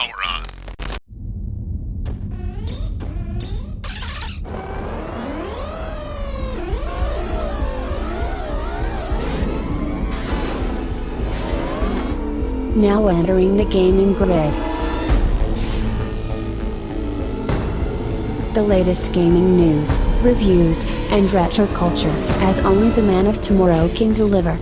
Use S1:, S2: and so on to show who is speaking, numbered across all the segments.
S1: Power on.
S2: Now entering the gaming grid. The latest gaming news, reviews, and retro culture, as only the man of tomorrow can deliver.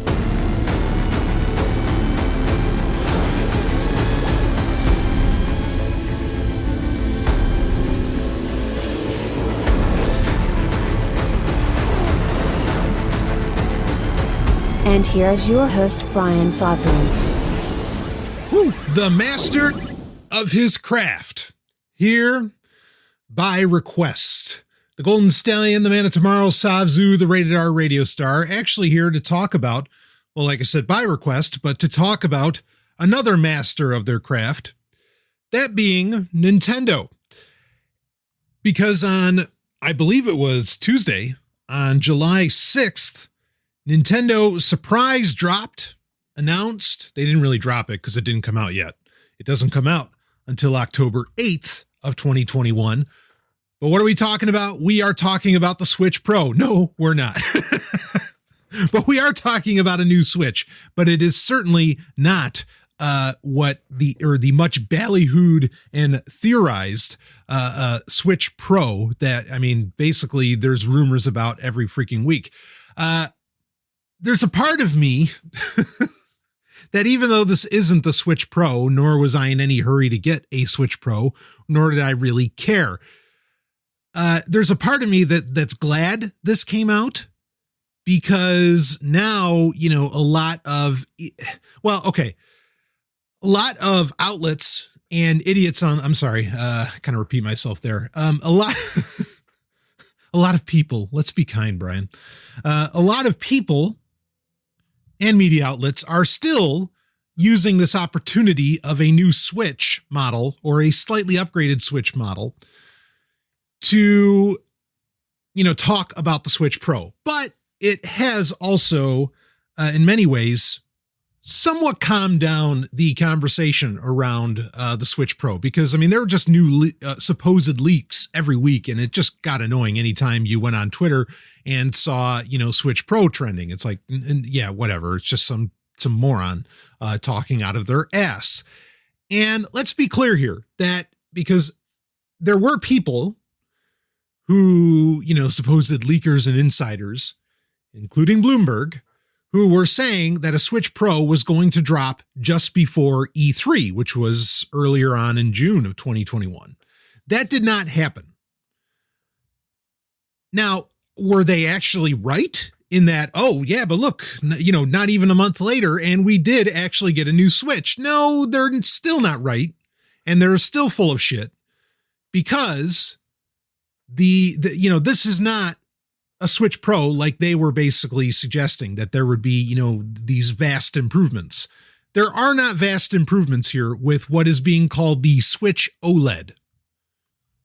S2: And here's your host, Brian Sovryn.
S3: Woo, the master of his craft, here by request. The Golden Stallion, the man of tomorrow, Savzu, the rated R radio star, actually here to talk about, well, like I said, by request, but to talk about another master of their craft, that being Nintendo. Because on, I believe it was Tuesday, on July 6th, Nintendo surprise announced, they didn't really drop it because it didn't come out yet. It doesn't come out until October 8th of 2021. But what are we talking about? We are talking about the Switch Pro. No, we're not. But we are talking about a new Switch. But it is certainly not what the much ballyhooed and theorized Switch Pro that, I mean, basically there's rumors about every freaking week. There's a part of me that even though this isn't the Switch Pro, nor was I in any hurry to get a Switch Pro, nor did I really care. There's a part of me that's glad this came out, because now, you know, a lot of outlets and idiots on, I'm sorry, kind of repeat myself there. A lot of people, let's be kind, Brian. A lot of people and media outlets are still using this opportunity of a new Switch model or a slightly upgraded Switch model to, you know, talk about the Switch Pro. But it has also, in many ways, somewhat calmed down the conversation around the Switch Pro, because, I mean, there were just new supposed leaks every week, and it just got annoying anytime you went on Twitter and saw, you know, Switch Pro trending. It's like, and yeah, whatever. It's just some moron talking out of their ass. And let's be clear here that, because there were people who, you know, supposed leakers and insiders, including Bloomberg, who were saying that a Switch Pro was going to drop just before E3, which was earlier on in June of 2021. That did not happen. Now, were they actually right in that, oh yeah, but look, you know, not even a month later, and we did actually get a new Switch? No, they're still not right. And they're still full of shit, because the you know, this is not a Switch Pro like they were basically suggesting, that there would be, you know, these vast improvements. There are not vast improvements here with what is being called the Switch OLED.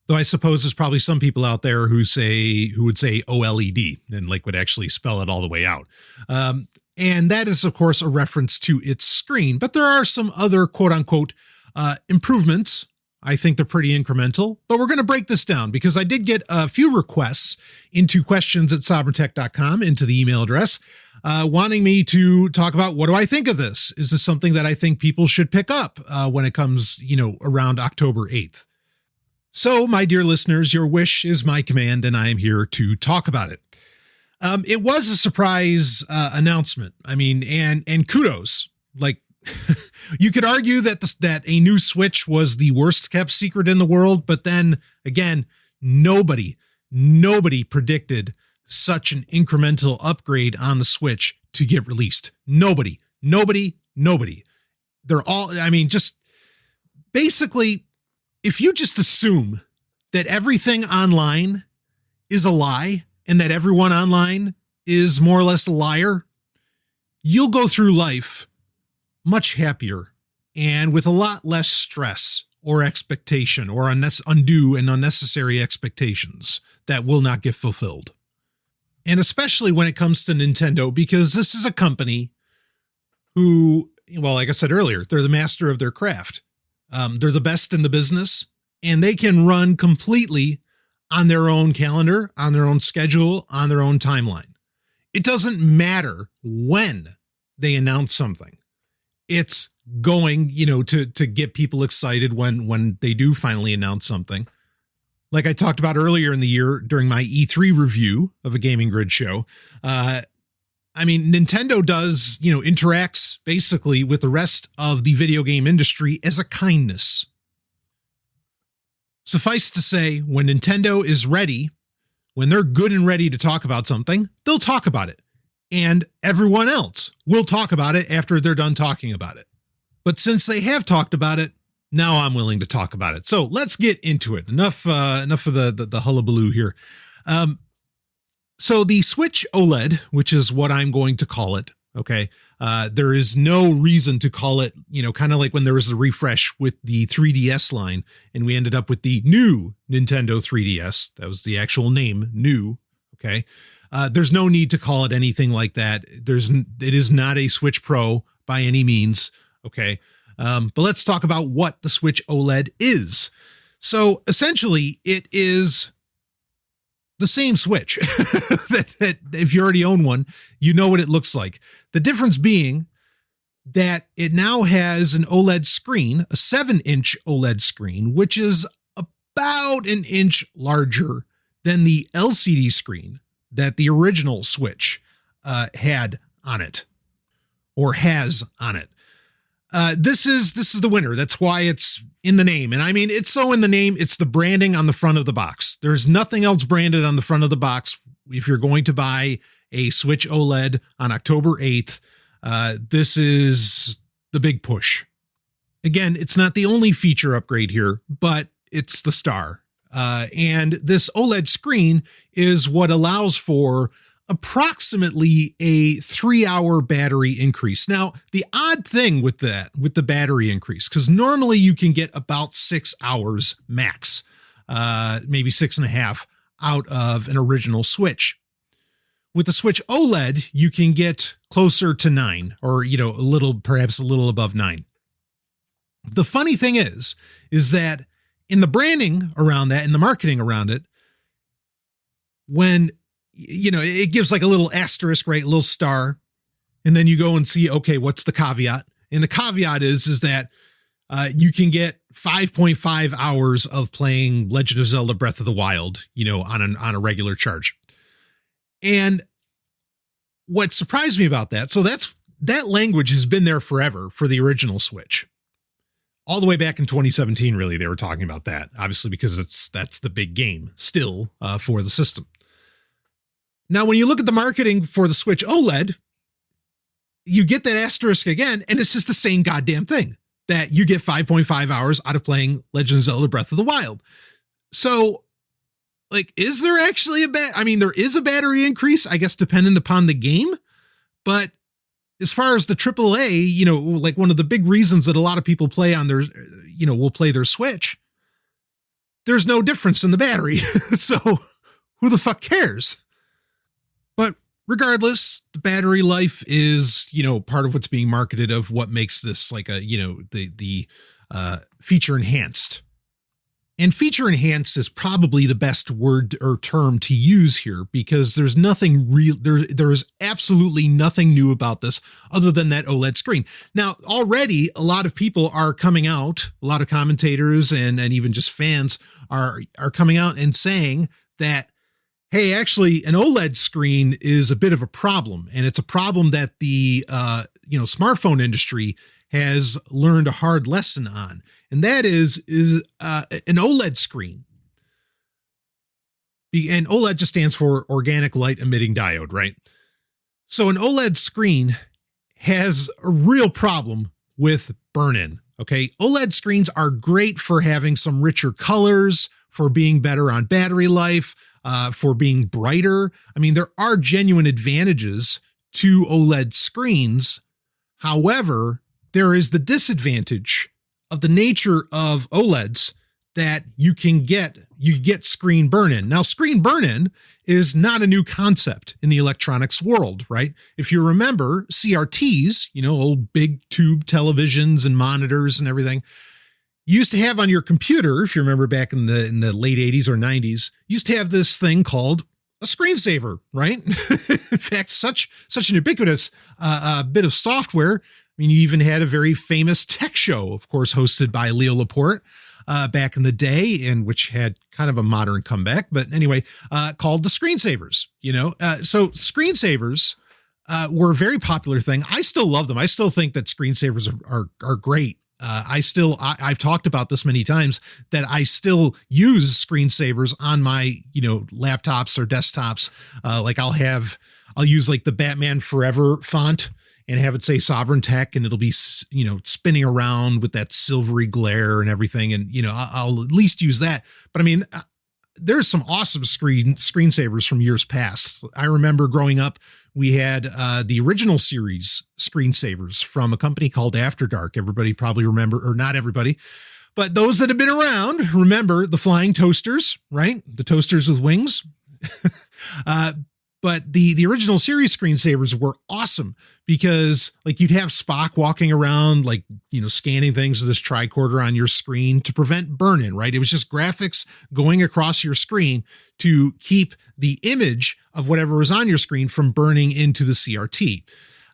S3: Though I suppose there's probably some people out there who would say OLED and like would actually spell it all the way out. And that is, of course, a reference to its screen. But there are some other quote unquote improvements. I think they're pretty incremental, but we're going to break this down because I did get a few requests into questions@sovereigntech.com, into the email address, wanting me to talk about, what do I think of this? Is this something that I think people should pick up when it comes, you know, around October 8th? So, my dear listeners, your wish is my command, and I am here to talk about it. It was a surprise announcement. I mean, and kudos. Like, you could argue that a new Switch was the worst kept secret in the world, but then again, nobody predicted such an incremental upgrade on the Switch to get released. Nobody. They're all, I mean, just basically, if you just assume that everything online is a lie and that everyone online is more or less a liar, you'll go through life much happier and with a lot less stress or expectation or undue and unnecessary expectations that will not get fulfilled. And especially when it comes to Nintendo, because this is a company who, well, like I said earlier, they're the master of their craft. They're the best in the business, and they can run completely on their own calendar, on their own schedule, on their own timeline. It doesn't matter when they announce something. It's going, to get people excited when they do finally announce something. Like I talked about earlier in the year during my E3 review of a Gaming Grid show, Nintendo does, interacts basically with the rest of the video game industry as a kindness. Suffice to say, when Nintendo is ready, when they're good and ready to talk about something, they'll talk about it. And everyone else will talk about it after they're done talking about it. But since they have talked about it, now I'm willing to talk about it. So let's get into it. Enough of the hullabaloo here. So the Switch OLED, which is what I'm going to call it, okay, there is no reason to call it, kind of like when there was a refresh with the 3DS line, and we ended up with the new Nintendo 3DS. That was the actual name, new, okay? There's no need to call it anything like that. It is not a Switch Pro by any means, okay? But let's talk about what the Switch OLED is. So essentially, it is the same Switch that if you already own one, you know what it looks like. The difference being that it now has an OLED screen, a 7-inch OLED screen, which is about an inch larger than the LCD screen that the original Switch had on it, or has on it. This is the winner. That's why it's in the name. And I mean, it's so in the name, it's the branding on the front of the box. There's nothing else branded on the front of the box. If you're going to buy a Switch OLED on October 8th, this is the big push. Again, it's not the only feature upgrade here, but it's the star. And this OLED screen is what allows for approximately a 3-hour battery increase. Now, the odd thing with the battery increase, because normally you can get about 6 hours max, maybe 6.5 out of an original Switch. With the Switch OLED, you can get closer to 9, or, perhaps a little above 9. The funny thing is that in the branding around that, in the marketing around it, when it gives like a little asterisk, right? A little star. And then you go and see, okay, what's the caveat? And the caveat is that you can get 5.5 hours of playing Legend of Zelda Breath of the Wild, on a regular charge. And what surprised me about that, so that language has been there forever for the original Switch. All the way back in 2017, really, they were talking about that, obviously, because that's the big game still for the system. Now, when you look at the marketing for the Switch OLED, you get that asterisk again, and it's just the same goddamn thing, that you get 5.5 hours out of playing Legend of Zelda Breath of the Wild. So, is there actually there is a battery increase, I guess, dependent upon the game, but as far as the AAA, one of the big reasons that a lot of people play on their, will play their Switch, there's no difference in the battery. So who the fuck cares? But regardless, the battery life is, part of what's being marketed, of what makes this like the feature enhanced. And feature enhanced is probably the best word or term to use here, because there's nothing real. There's absolutely nothing new about this other than that OLED screen. Now, already a lot of people are coming out, a lot of commentators and even just fans are coming out and saying that, hey, actually an OLED screen is a bit of a problem. And it's a problem that the, smartphone industry has learned a hard lesson on. And that is an OLED screen. And OLED just stands for organic light emitting diode, right? So an OLED screen has a real problem with burn-in, okay? OLED screens are great for having some richer colors, for being better on battery life, for being brighter. I mean, there are genuine advantages to OLED screens. However, there is the disadvantage of the nature of OLEDs that you get screen burn-in. Now, screen burn-in is not a new concept in the electronics world, right? If you remember CRTs, old big tube televisions and monitors and everything, You used to have on your computer, if you remember back in the late 80s or 90s, you used to have this thing called a screensaver, right? In fact, such an ubiquitous bit of software. I mean, you even had a very famous tech show, of course, hosted by Leo Laporte back in the day, and which had kind of a modern comeback. But anyway, called the screensavers. So screensavers were a very popular thing. I still love them. I still think that screensavers are great. I've talked about this many times that I still use screensavers on my, laptops or desktops. Like I'll use like the Batman Forever font and have it say Sovereign Tech, and it'll be, spinning around with that silvery glare and everything. And, I'll at least use that. But I mean, there's some awesome screensavers from years past. I remember growing up, we had the original series screensavers from a company called After Dark. Everybody probably remember, or not everybody, but those that have been around remember the flying toasters, right? The toasters with wings. But the original series screensavers were awesome because like you'd have Spock walking around, like, scanning things with this tricorder on your screen to prevent burn-in, right? It was just graphics going across your screen to keep the image of whatever was on your screen from burning into the CRT.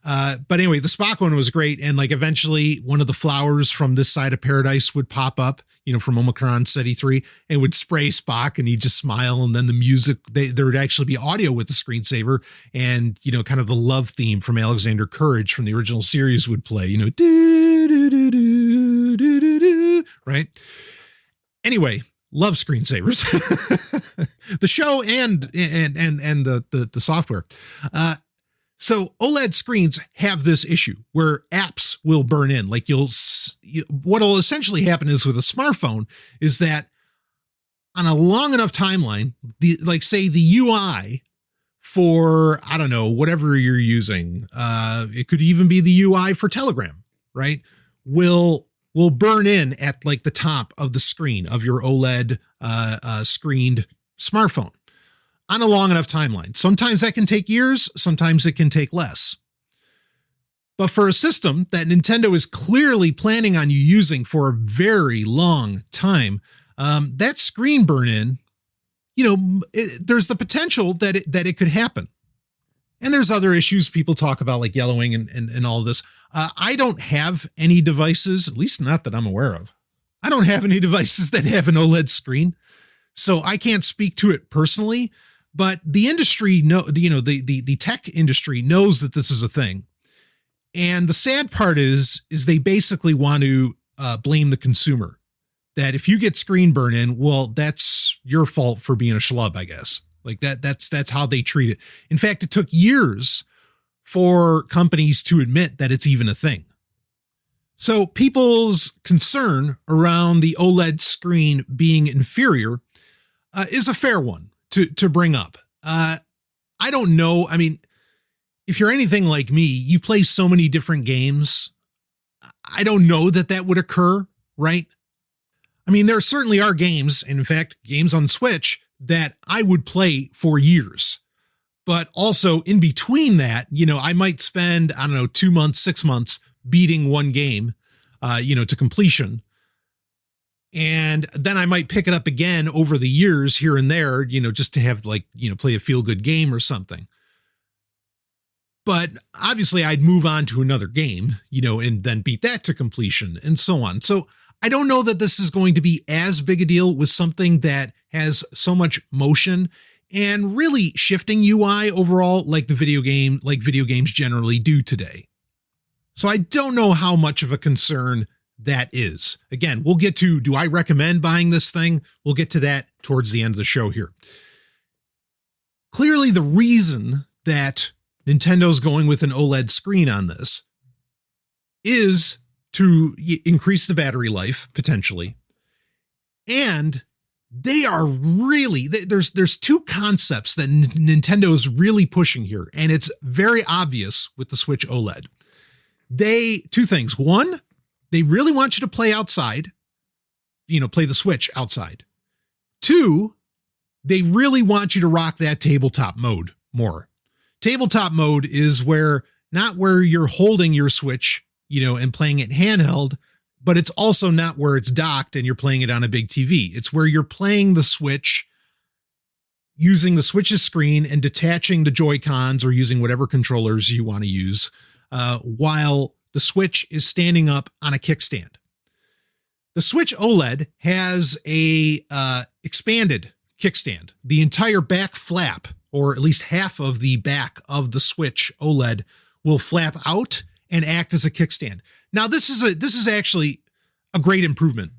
S3: But anyway, the Spock one was great. And like eventually one of the flowers from this side of paradise would pop up, from Omicron Ceti 3 and would spray Spock and he'd just smile. And then the music, there would actually be audio with the screensaver and, kind of the love theme from Alexander Courage from the original series would play, do, do, do, do, do, do, do, right? Anyway, love screensavers, the show and the software. So OLED screens have this issue where apps will burn in. Like what'll essentially happen is with a smartphone is that on a long enough timeline, the UI for, I don't know, whatever you're using, it could even be the UI for Telegram, right? Will burn in at like the top of the screen of your OLED screened smartphone. On a long enough timeline. Sometimes that can take years, sometimes it can take less. But for a system that Nintendo is clearly planning on you using for a very long time, that screen burn-in, there's the potential that it could happen. And there's other issues people talk about, like yellowing and all of this. I don't have any devices, at least not that I'm aware of. I don't have any devices that have an OLED screen, so I can't speak to it personally. But the industry, the tech industry knows that this is a thing. And the sad part is they basically want to blame the consumer. That if you get screen burn in, well, that's your fault for being a schlub, I guess. Like that's how they treat it. In fact, it took years for companies to admit that it's even a thing. So people's concern around the OLED screen being inferior is a fair one to bring up. I don't know. I mean, if you're anything like me, you play so many different games. I don't know that would occur, right? I mean, there certainly are games, and in fact, games on Switch that I would play for years. But also in between that, I might spend, 2 months, 6 months beating one game, to completion. And then I might pick it up again over the years here and there, just to have play a feel good game or something. But obviously I'd move on to another game, and then beat that to completion and so on. So I don't know that this is going to be as big a deal with something that has so much motion and really shifting UI overall, like video games generally do today. So I don't know how much of a concern that is. Again, we'll get to, do I recommend buying this thing? We'll get to that towards the end of the show here. Clearly, the reason that Nintendo's going with an OLED screen on this is to increase the battery life, potentially. And they are really, there's two concepts that Nintendo is really pushing here, and it's very obvious with the Switch OLED. Two things. One, they really want you to play outside, play the Switch outside. Two, they really want you to rock that tabletop mode more. Tabletop mode is not where you're holding your Switch, and playing it handheld, but it's also not where it's docked and you're playing it on a big TV. It's where you're playing the Switch using the Switch's screen and detaching the Joy-Cons or using whatever controllers you want to use, while the Switch is standing up on a kickstand. The Switch OLED has a expanded kickstand. The entire back flap, or at least half of the back of the Switch OLED, will flap out and act as a kickstand. Now, this is actually a great improvement.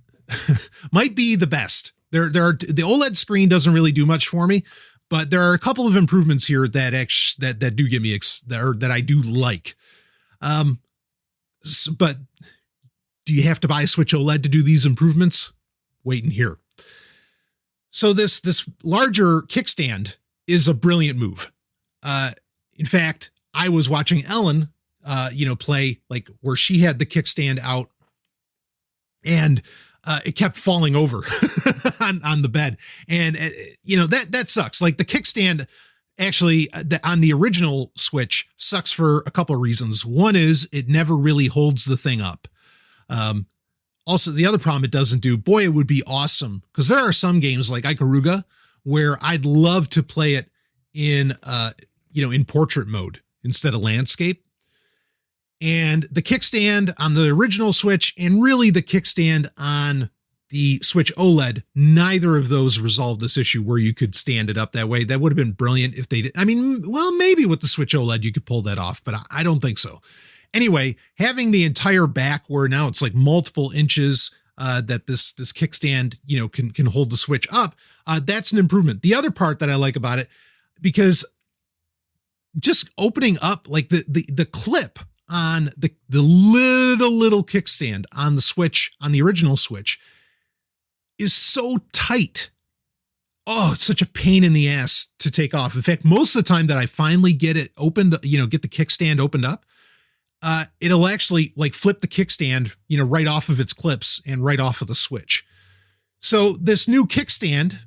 S3: Might be the best. The OLED screen doesn't really do much for me, but there are a couple of improvements here that do get me that I do like. But do you have to buy a Switch OLED to do these improvements? Wait and hear. So this larger kickstand is a brilliant move. In fact, I was watching Ellen, play, like, where she had the kickstand out and it kept falling over on the bed. And, that sucks. Like, the kickstand actually on the original Switch sucks for a couple of reasons. One is it never really holds the thing up. Also, the other problem it doesn't do, boy, it would be awesome, because there are some games like Ikaruga where I'd love to play it in portrait mode instead of landscape. And the kickstand on the original Switch and really the kickstand on the Switch OLED, neither of those resolved this issue where you could stand it up that way. That would have been brilliant if they did. I mean, well, maybe with the Switch OLED you could pull that off, but I don't think so. Anyway, having the entire back where now it's like multiple inches that this kickstand, can hold the Switch up, that's an improvement. The other part that I like about it, because just opening up like the clip on the little kickstand on the Switch, on the original Switch, is so tight. Oh, it's such a pain in the ass to take off. In fact, most of the time that I finally get it opened, get the kickstand opened up, it'll actually like flip the kickstand, right off of its clips and right off of the Switch. So this new kickstand,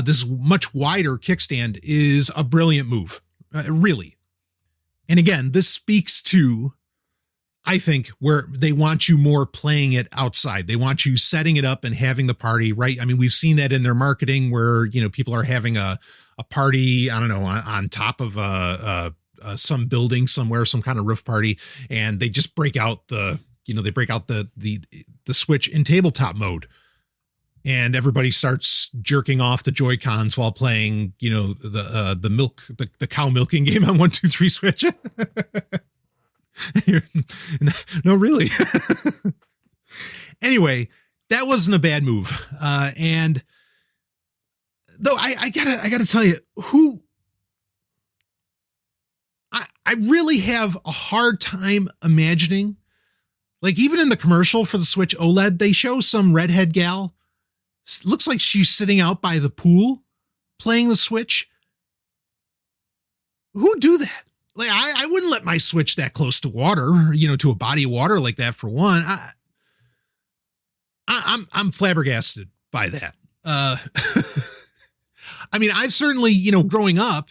S3: this much wider kickstand, is a brilliant move, really. And again, this speaks to, I think, where they want you more playing it outside. They want you setting it up and having the party, right? I mean, we've seen that in their marketing where, people are having a party, I don't know, on top of some building somewhere, some kind of roof party, and they just break out the Switch in tabletop mode. And everybody starts jerking off the Joy-Cons while playing, the cow milking game on 1, 2, 3 Switch. No, really. Anyway, that wasn't a bad move. And though I gotta tell you, I really have a hard time imagining, like, even in the commercial for the Switch OLED, they show some redhead gal. Looks like she's sitting out by the pool playing the Switch. Who'd do that? Like, I wouldn't let my Switch that close to water, to a body of water like that, for one. I'm flabbergasted by that. I mean, I've certainly, growing up,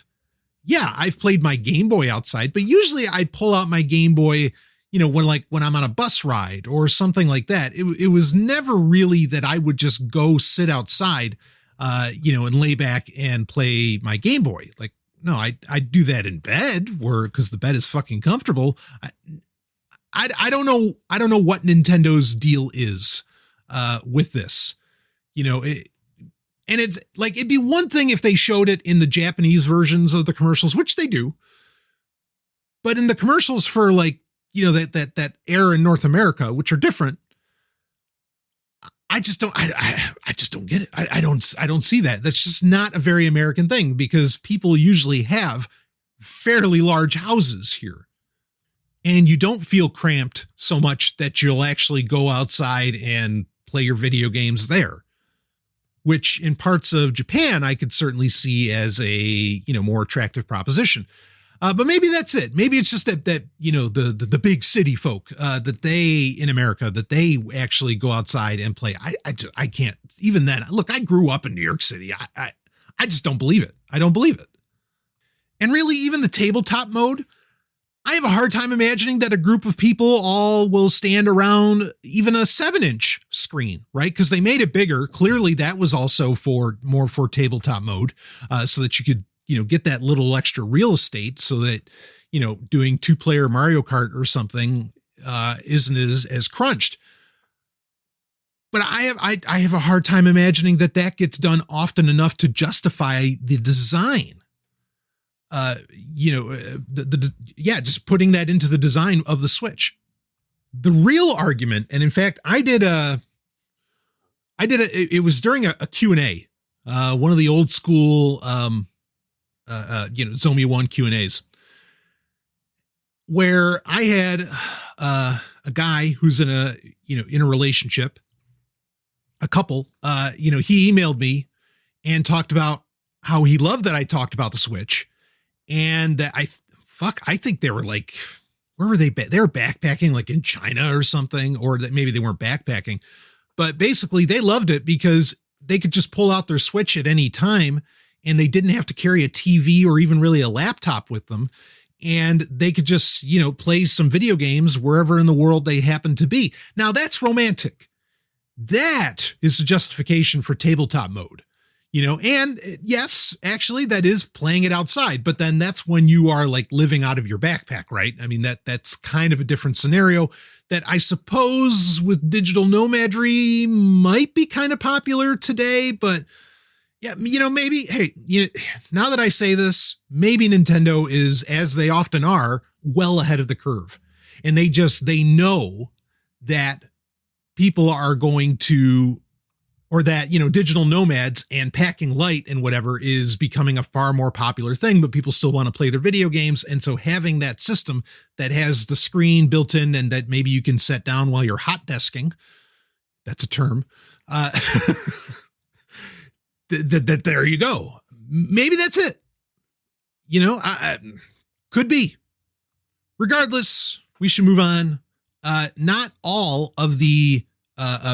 S3: yeah, I've played my Game Boy outside, but usually I pull out my Game Boy, when I'm on a bus ride or something like that. It was never really that I would just go sit outside, and lay back and play my Game Boy. Like, no, I do that in bed, because the bed is fucking comfortable. I don't know what Nintendo's deal is with this, and it's like, it'd be one thing if they showed it in the Japanese versions of the commercials, which they do, but in the commercials for, like, that era in North America, which are different, I just don't get it. I don't see that. That's just not a very American thing, because people usually have fairly large houses here, and you don't feel cramped so much that you'll actually go outside and play your video games there, which in parts of Japan, I could certainly see as a, more attractive proposition. But maybe that's it. Maybe it's just that the big city folk, that they, in America, that they actually go outside and play. I can't, even then. Look, I grew up in New York City. I just don't believe it. I don't believe it. And really, even the tabletop mode, I have a hard time imagining that a group of people all will stand around even a 7-inch screen, right? Because they made it bigger. Clearly, that was also more for tabletop mode, so that you could, get that little extra real estate, so that, doing 2-player Mario Kart or something isn't as crunched. But I have a hard time imagining that gets done often enough to justify the design. Just putting that into the design of the Switch. The real argument, and in fact, it was during a Q&A, one of the old school, Zomia 1 Q&As, where I had a guy who's in a relationship, a couple, he emailed me and talked about how he loved that I talked about the Switch. And that I think they were like, where were they? They were backpacking like in China or something, or that maybe they weren't backpacking, but basically they loved it because they could just pull out their Switch at any time and they didn't have to carry a TV or even really a laptop with them. And they could just, play some video games wherever in the world they happen to be. Now that's romantic. That is the justification for tabletop mode. And yes, actually that is playing it outside, but then that's when you are like living out of your backpack, right? I mean, that's kind of a different scenario that I suppose with digital nomadry might be kind of popular today, but yeah, maybe, hey, now that I say this, maybe Nintendo is, as they often are, well ahead of the curve. And they know that people are going to, or that, digital nomads and packing light and whatever is becoming a far more popular thing, but people still want to play their video games. And so having that system that has the screen built in and that maybe you can set down while you're hot desking, that's a term, there you go. Maybe that's it. Could be. Regardless, we should move on. Not all of the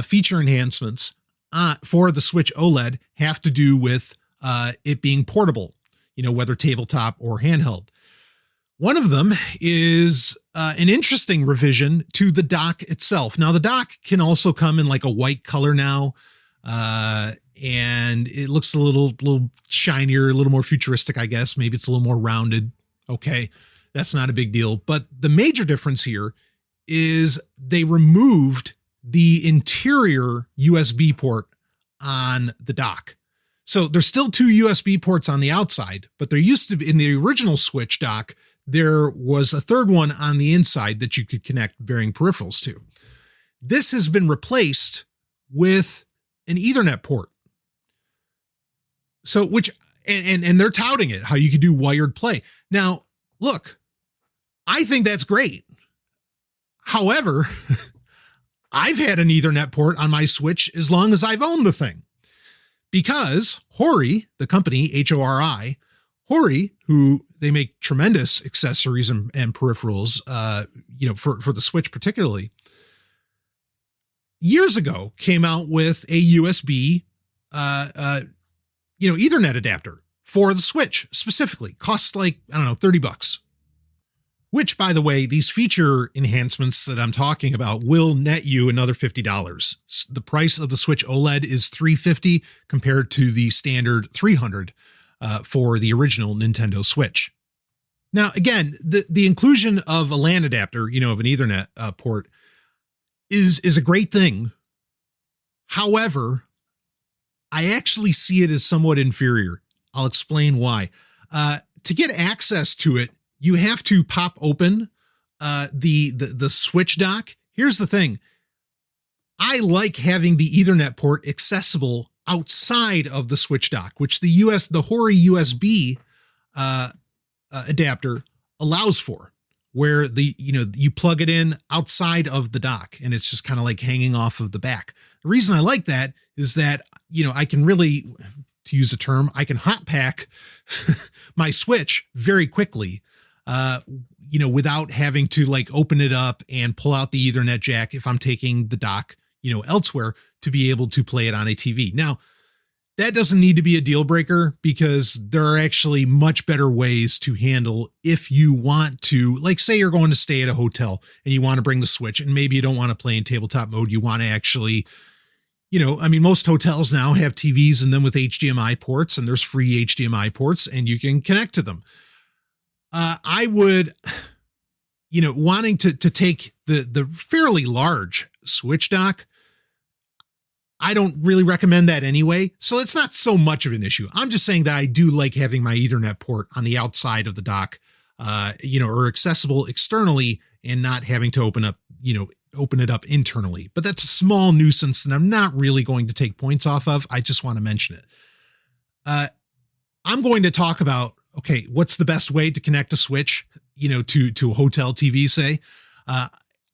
S3: feature enhancements for the Switch OLED have to do with it being portable, whether tabletop or handheld. One of them is an interesting revision to the dock itself. Now, the dock can also come in like a white color now, and it looks a little shinier, a little more futuristic, I guess. Maybe it's a little more rounded. Okay, that's not a big deal. But the major difference here is they removed the interior USB port on the dock. So there's still 2 USB ports on the outside, but there used to be, in the original Switch dock, there was a third one on the inside that you could connect varying peripherals to. This has been replaced with an Ethernet port. So, and they're touting it, how you could do wired play. Now, look, I think that's great. However, I've had an Ethernet port on my Switch as long as I've owned the thing, because Hori, the company, Hori, who they make tremendous accessories and peripherals, for the Switch particularly, years ago came out with a USB, Ethernet adapter for the Switch specifically. Costs like, I don't know, $30. Which, by the way, these feature enhancements that I'm talking about will net you another $50. The price of the Switch OLED is $350 compared to the standard $300 for the original Nintendo Switch. Now, again, the inclusion of a LAN adapter, of an Ethernet port is a great thing. However, I actually see it as somewhat inferior. I'll explain why. To get access to it, you have to pop open the Switch dock. Here's the thing. I like having the Ethernet port accessible outside of the Switch dock, which the Hori USB adapter allows for, where you plug it in outside of the dock and it's just kind of like hanging off of the back. The reason I like that is that, I can really, to use a term, I can hot pack my Switch very quickly, without having to like open it up and pull out the Ethernet jack if I'm taking the dock, elsewhere to be able to play it on a TV. Now, that doesn't need to be a deal breaker, because there are actually much better ways to handle if you want to, like, say you're going to stay at a hotel and you want to bring the Switch, and maybe you don't want to play in tabletop mode. You want to actually, most hotels now have TVs in them with HDMI ports, and there's free HDMI ports, and you can connect to them. I would, wanting to take the fairly large Switch dock, I don't really recommend that anyway. So it's not so much of an issue. I'm just saying that I do like having my Ethernet port on the outside of the dock, or accessible externally, and not having to open it up internally. But that's a small nuisance that I'm not really going to take points off of. I just want to mention it. I'm going to talk about, okay, what's the best way to connect a Switch, to a hotel TV, say.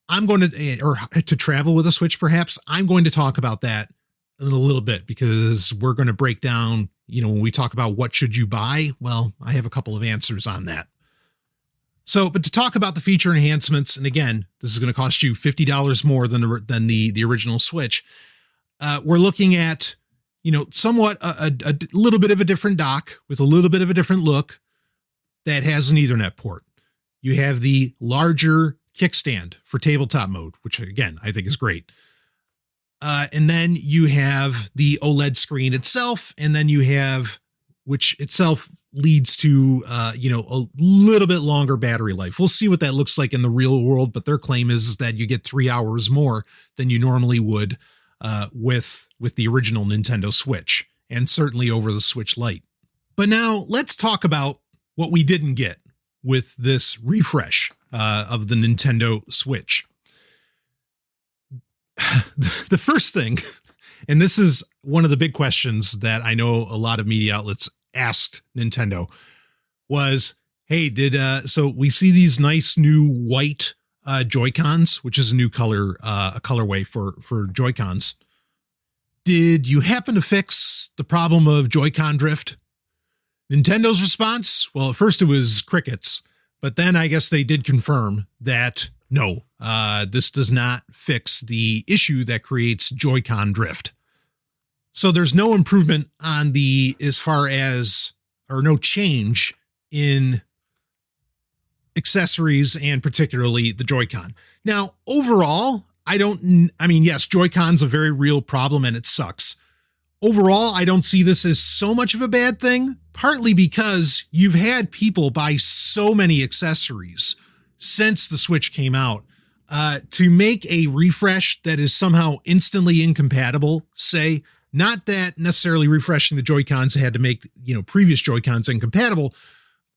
S3: I'm going to, or to travel with a Switch, perhaps. I'm going to talk about that in a little bit, because we're going to break down, when we talk about what should you buy. Well, I have a couple of answers on that. So, but to talk about the feature enhancements, and again, this is going to cost you $50 more than the original Switch. We're looking at, somewhat a little bit of a different dock with a little bit of a different look that has an Ethernet port. You have the larger kickstand for tabletop mode, which again, I think is great. And then you have the OLED screen itself, and then you have, which itself leads to, a little bit longer battery life. We'll see what that looks like in the real world, but their claim is that you get 3 hours more than you normally would with the original Nintendo Switch, and certainly over the Switch Lite. But now let's talk about what we didn't get with this refresh of the Nintendo Switch. The first thing, and this is one of the big questions that I know a lot of media outlets asked Nintendo, was, hey, so we see these nice new white Joy-Cons, which is a new color, a colorway for Joy-Cons. Did you happen to fix the problem of Joy-Con drift? Nintendo's response? Well, at first it was crickets, but then I guess they did confirm that no, this does not fix the issue that creates Joy-Con drift. So there's no improvement on no change in accessories, and particularly the Joy-Con. Now, overall, yes, Joy-Con's a very real problem and it sucks. Overall, I don't see this as so much of a bad thing, partly because you've had people buy so many accessories since the Switch came out. To make a refresh that is somehow instantly incompatible, say, not that necessarily refreshing the Joy-Cons had to make, previous Joy-Cons incompatible,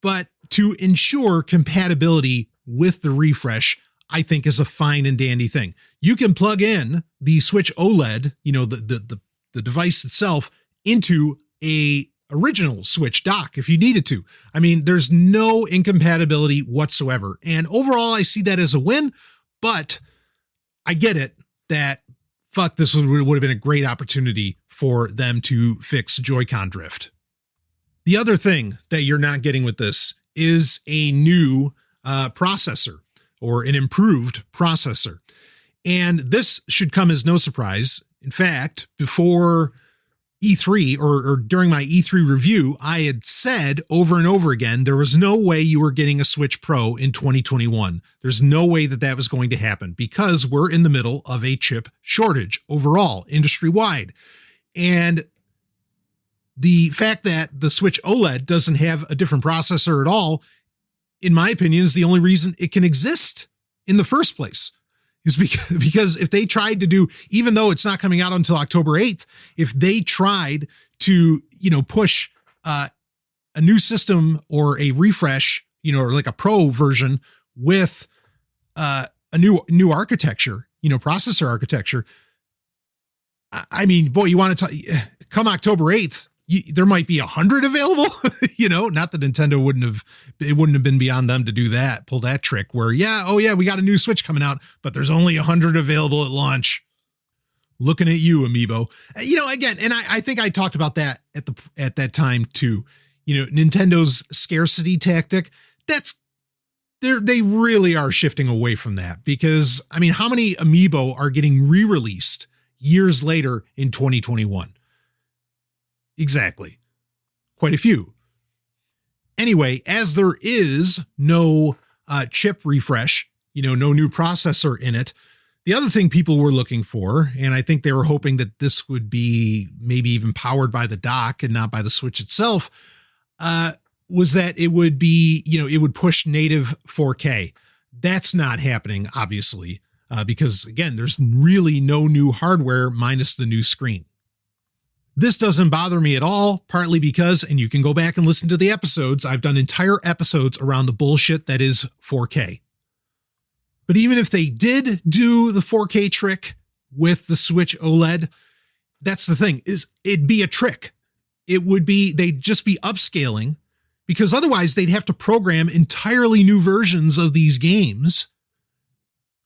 S3: but to ensure compatibility with the refresh, I think is a fine and dandy thing. You can plug in the Switch OLED, the device itself, into a original Switch dock if you needed to. There's no incompatibility whatsoever. And overall, I see that as a win, but I get it that this would have been a great opportunity for them to fix Joy-Con drift. The other thing that you're not getting with this is a new processor, or an improved processor. And this should come as no surprise. In fact, before E3 or during my E3 review, I had said over and over again, there was no way you were getting a Switch Pro in 2021. There's no way that was going to happen, because we're in the middle of a chip shortage overall, industry-wide. And the fact that the Switch OLED doesn't have a different processor at all, in my opinion, is the only reason it can exist in the first place. Is because if they tried to do, even though it's not coming out until October 8th, if they tried to, push a new system or a refresh, or like a pro version with a new architecture, processor architecture, boy, you want to come October 8th, there might be 100 available, not that Nintendo wouldn't have been beyond them to do that, pull that trick where, we got a new Switch coming out, but there's only 100 available at launch. Looking at you, Amiibo. Again, and I think I talked about that at that time too. Nintendo's scarcity tactic, they really are shifting away from that, because how many Amiibo are getting re-released years later in 2021? Exactly. Quite a few. Anyway, as there is no chip refresh, no new processor in it, the other thing people were looking for, and I think they were hoping that this would be maybe even powered by the dock and not by the Switch itself, was that it would be, it would push native 4K. That's not happening, obviously, because again, there's really no new hardware minus the new screen. This doesn't bother me at all, partly because, and you can go back and listen to the episodes, I've done entire episodes around the bullshit that is 4K. But even if they did do the 4K trick with the Switch OLED, that's the thing, is it'd be a trick. They'd just be upscaling, because otherwise they'd have to program entirely new versions of these games,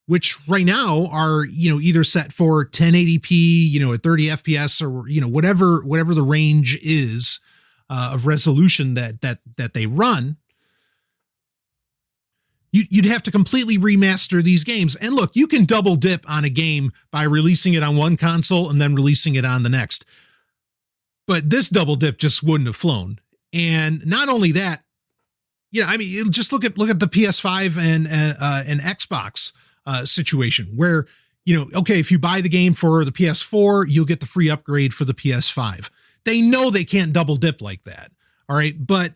S3: which right now are, either set for 1080p, at 30 FPS or, whatever the range is of resolution that they run. You'd have to completely remaster these games. And look, you can double dip on a game by releasing it on one console and then releasing it on the next. But this double dip just wouldn't have flown. And not only that, just look at the PS5 and Xbox situation where, okay, if you buy the game for the PS4, you'll get the free upgrade for the PS5. They know they can't double dip like that. All right. But,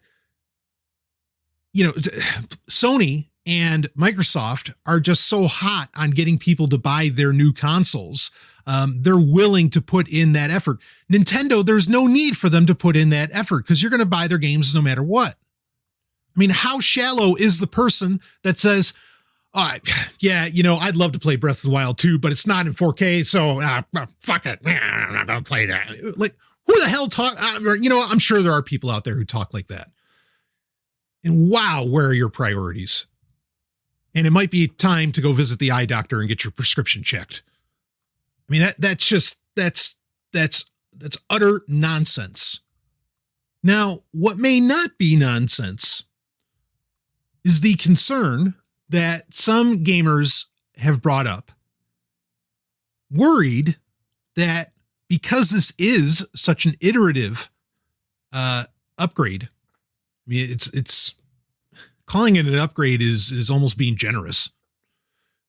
S3: Sony and Microsoft are just so hot on getting people to buy their new consoles. They're willing to put in that effort. Nintendo, there's no need for them to put in that effort because you're going to buy their games no matter what. I mean, how shallow is the person that says, I'd love to play Breath of the Wild 2, but it's not in 4K, so fuck it. I'm not going to play that. Like, who the hell talk? I'm sure there are people out there who talk like that. And wow, where are your priorities? And it might be time to go visit the eye doctor and get your prescription checked. I mean, that's utter nonsense. Now, what may not be nonsense is the concern that some gamers have brought up, worried that because this is such an iterative upgrade, I mean, it's calling it an upgrade is almost being generous.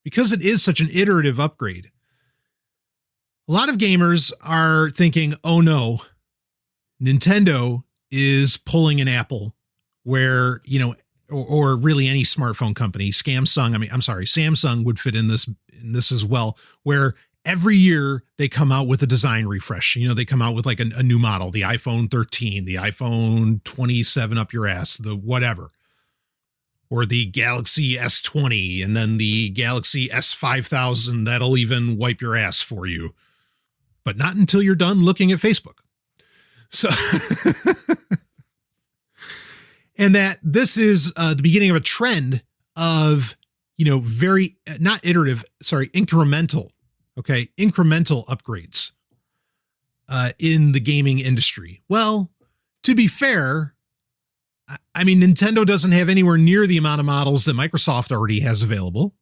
S3: Because it is such an iterative upgrade, a lot of gamers are thinking, oh no, Nintendo is pulling an Apple where, or really any smartphone company, Samsung would fit in this as well, where every year they come out with a design refresh. They come out with like a new model, the iPhone 13, the iPhone 27 up your ass, the whatever, or the Galaxy S20, and then the Galaxy S5000 that'll even wipe your ass for you, but not until you're done looking at Facebook. So, and that this is the beginning of a trend of, incremental, incremental upgrades in the gaming industry. Well, to be fair, I mean, Nintendo doesn't have anywhere near the amount of models that Microsoft already has available,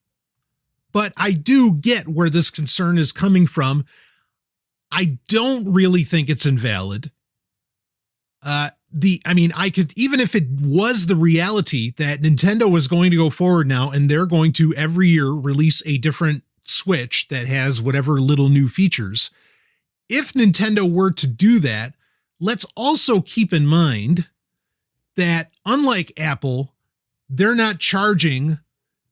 S3: but I do get where this concern is coming from. I don't really think it's invalid. I could, even if it was the reality that Nintendo was going to go forward now and they're going to every year release a different Switch that has whatever little new features. If Nintendo were to do that, let's also keep in mind that unlike Apple, they're not charging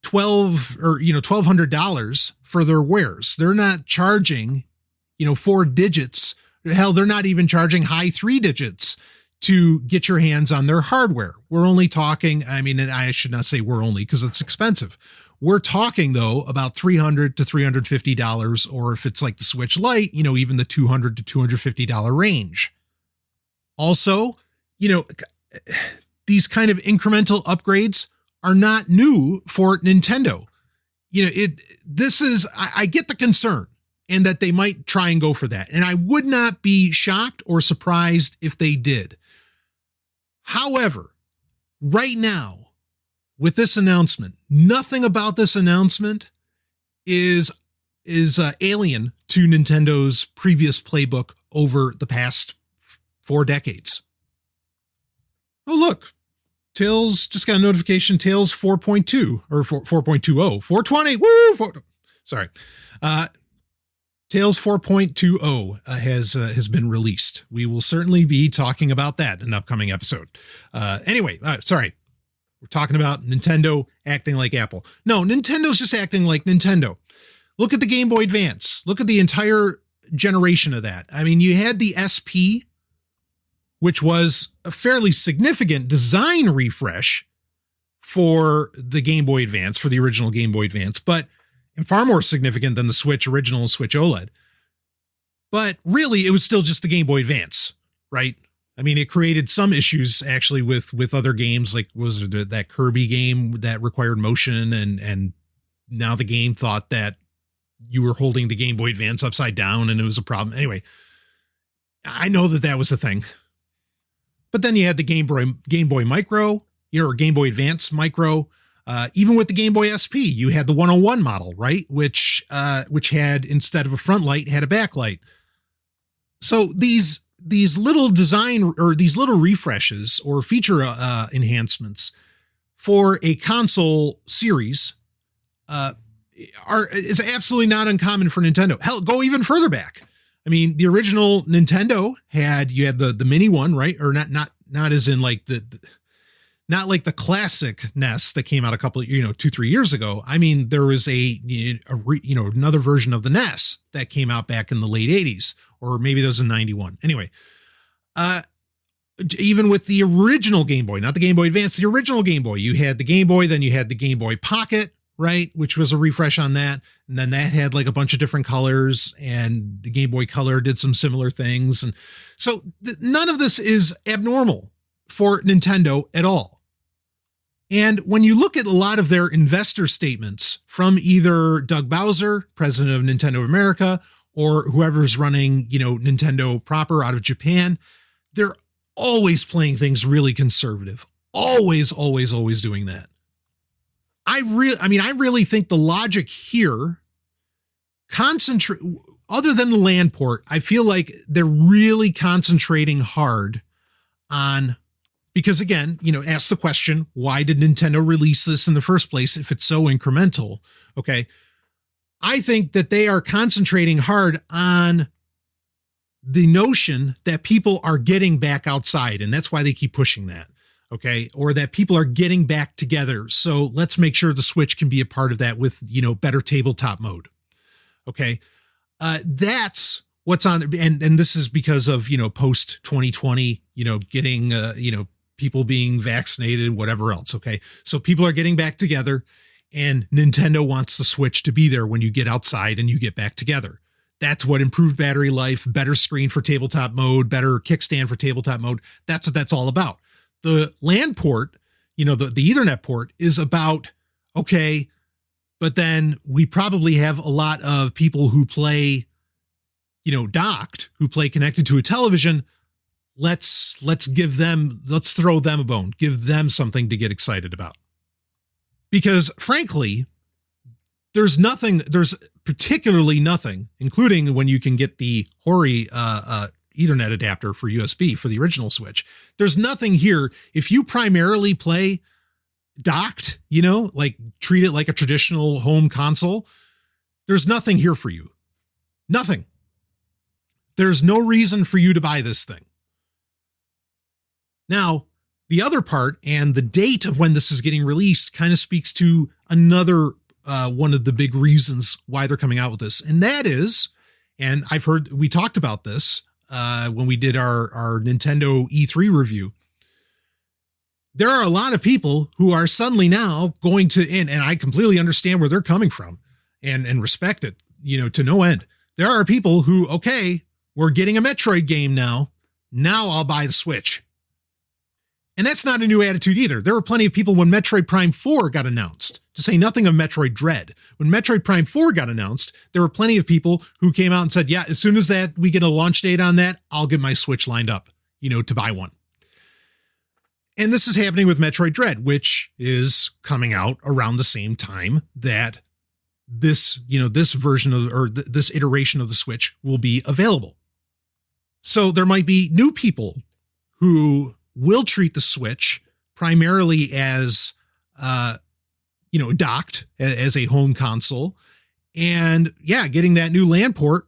S3: $1,200 for their wares. They're not charging, 4 digits. Hell, they're not even charging high 3 digits to get your hands on their hardware. We're only talking, and I should not say we're only because it's expensive. We're talking though about $300 to $350, or if it's like the Switch Lite, even the $200 to $250 range. Also, these kind of incremental upgrades are not new for Nintendo. I get the concern and that they might try and go for that. And I would not be shocked or surprised if they did. However, right now, with this announcement, nothing about this announcement is alien to Nintendo's previous playbook over the past 4 decades. Oh, look, Tails just got a notification. Tails 4.2 or 4.20, 420. Woo! Sorry. Tails 4.20 has been released. We will certainly be talking about that in an upcoming episode. Anyway, sorry. We're talking about Nintendo acting like Apple. No, Nintendo's just acting like Nintendo. Look at the Game Boy Advance. Look at the entire generation of that. I mean, you had the SP, which was a fairly significant design refresh for the Game Boy Advance, for the original Game Boy Advance, but far more significant than the Switch original and Switch OLED. But really, it was still just the Game Boy Advance, right? I mean, it created some issues actually with other games, like was it that Kirby game that required motion, and now the game thought that you were holding the Game Boy Advance upside down and it was a problem. Anyway, I know that was a thing. But then you had the Game Boy Micro, or Game Boy Advance Micro. Even with the Game Boy SP, you had the 101 model, right? Which had, instead of a front light, had a backlight. So these little design, or these little refreshes or feature enhancements for a console series is absolutely not uncommon for Nintendo. Hell, go even further back. I mean, the original Nintendo you had the mini one, right? Or not as in like not like the classic NES that came out a couple of, 2-3 years ago. I mean, there was another version of the NES that came out back in the late 80s, or maybe that was in 91. Anyway, even with the original Game Boy, not the Game Boy Advance, the original Game Boy, you had the Game Boy, then you had the Game Boy Pocket, right? Which was a refresh on that. And then that had like a bunch of different colors, and the Game Boy Color did some similar things. And so none of this is abnormal for Nintendo at all. And when you look at a lot of their investor statements from either Doug Bowser, president of Nintendo of America, or whoever's running, Nintendo proper out of Japan, they're always playing things really conservative. Always, always, always doing that. I really think the logic here other than the land port, I feel like they're really concentrating hard on, because again, ask the question, why did Nintendo release this in the first place if it's so incremental? Okay. I think that they are concentrating hard on the notion that people are getting back outside, and that's why they keep pushing that. Okay. Or that people are getting back together. So let's make sure the Switch can be a part of that with, better tabletop mode. Okay. That's what's on. And this is because of, post 2020, getting, people being vaccinated, whatever else. Okay. So people are getting back together, and Nintendo wants the Switch to be there when you get outside and you get back together. That's what improved battery life, better screen for tabletop mode, better kickstand for tabletop mode. That's what that's all about. The LAN port, the Ethernet port is about, okay, but then we probably have a lot of people who play, docked, who play connected to a television. Let's throw them a bone, give them something to get excited about. Because frankly, there's particularly nothing, including when you can get the Hori Ethernet adapter for USB for the original Switch. There's nothing here. If you primarily play docked, like treat it like a traditional home console, there's nothing here for you. Nothing. There's no reason for you to buy this thing. Now, the other part and the date of when this is getting released kind of speaks to another one of the big reasons why they're coming out with this. And that is, and I've heard, we talked about this when we did our Nintendo E3 review. There are a lot of people who are suddenly now going to, and I completely understand where they're coming from and respect it, to no end. There are people who, okay, we're getting a Metroid game now. Now I'll buy the Switch. And that's not a new attitude either. There were plenty of people when Metroid Prime 4 got announced, to say nothing of Metroid Dread. When Metroid Prime 4 got announced, there were plenty of people who came out and said, yeah, as soon as that we get a launch date on that, I'll get my Switch lined up, to buy one. And this is happening with Metroid Dread, which is coming out around the same time that this, this version of, or this iteration of the Switch will be available. So there might be new people who will treat the Switch primarily as, docked as a home console. And yeah, getting that new LAN port,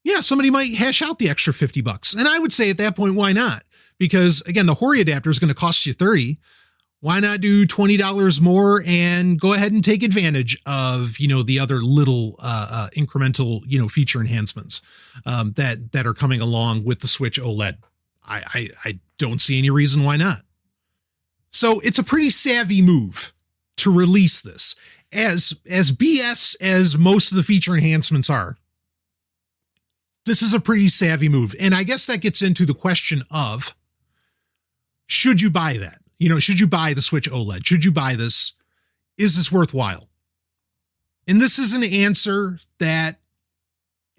S3: yeah, somebody might hash out the extra $50. And I would say at that point, why not? Because again, the Hori adapter is going to cost you $30. Why not do $20 more and go ahead and take advantage of, the other little incremental, feature enhancements that are coming along with the Switch OLED? I don't see any reason why not. So it's a pretty savvy move to release this. As BS as most of the feature enhancements are, this is a pretty savvy move. And I guess that gets into the question of, should you buy that? Should you buy the Switch OLED? Should you buy this? Is this worthwhile? And this is an answer that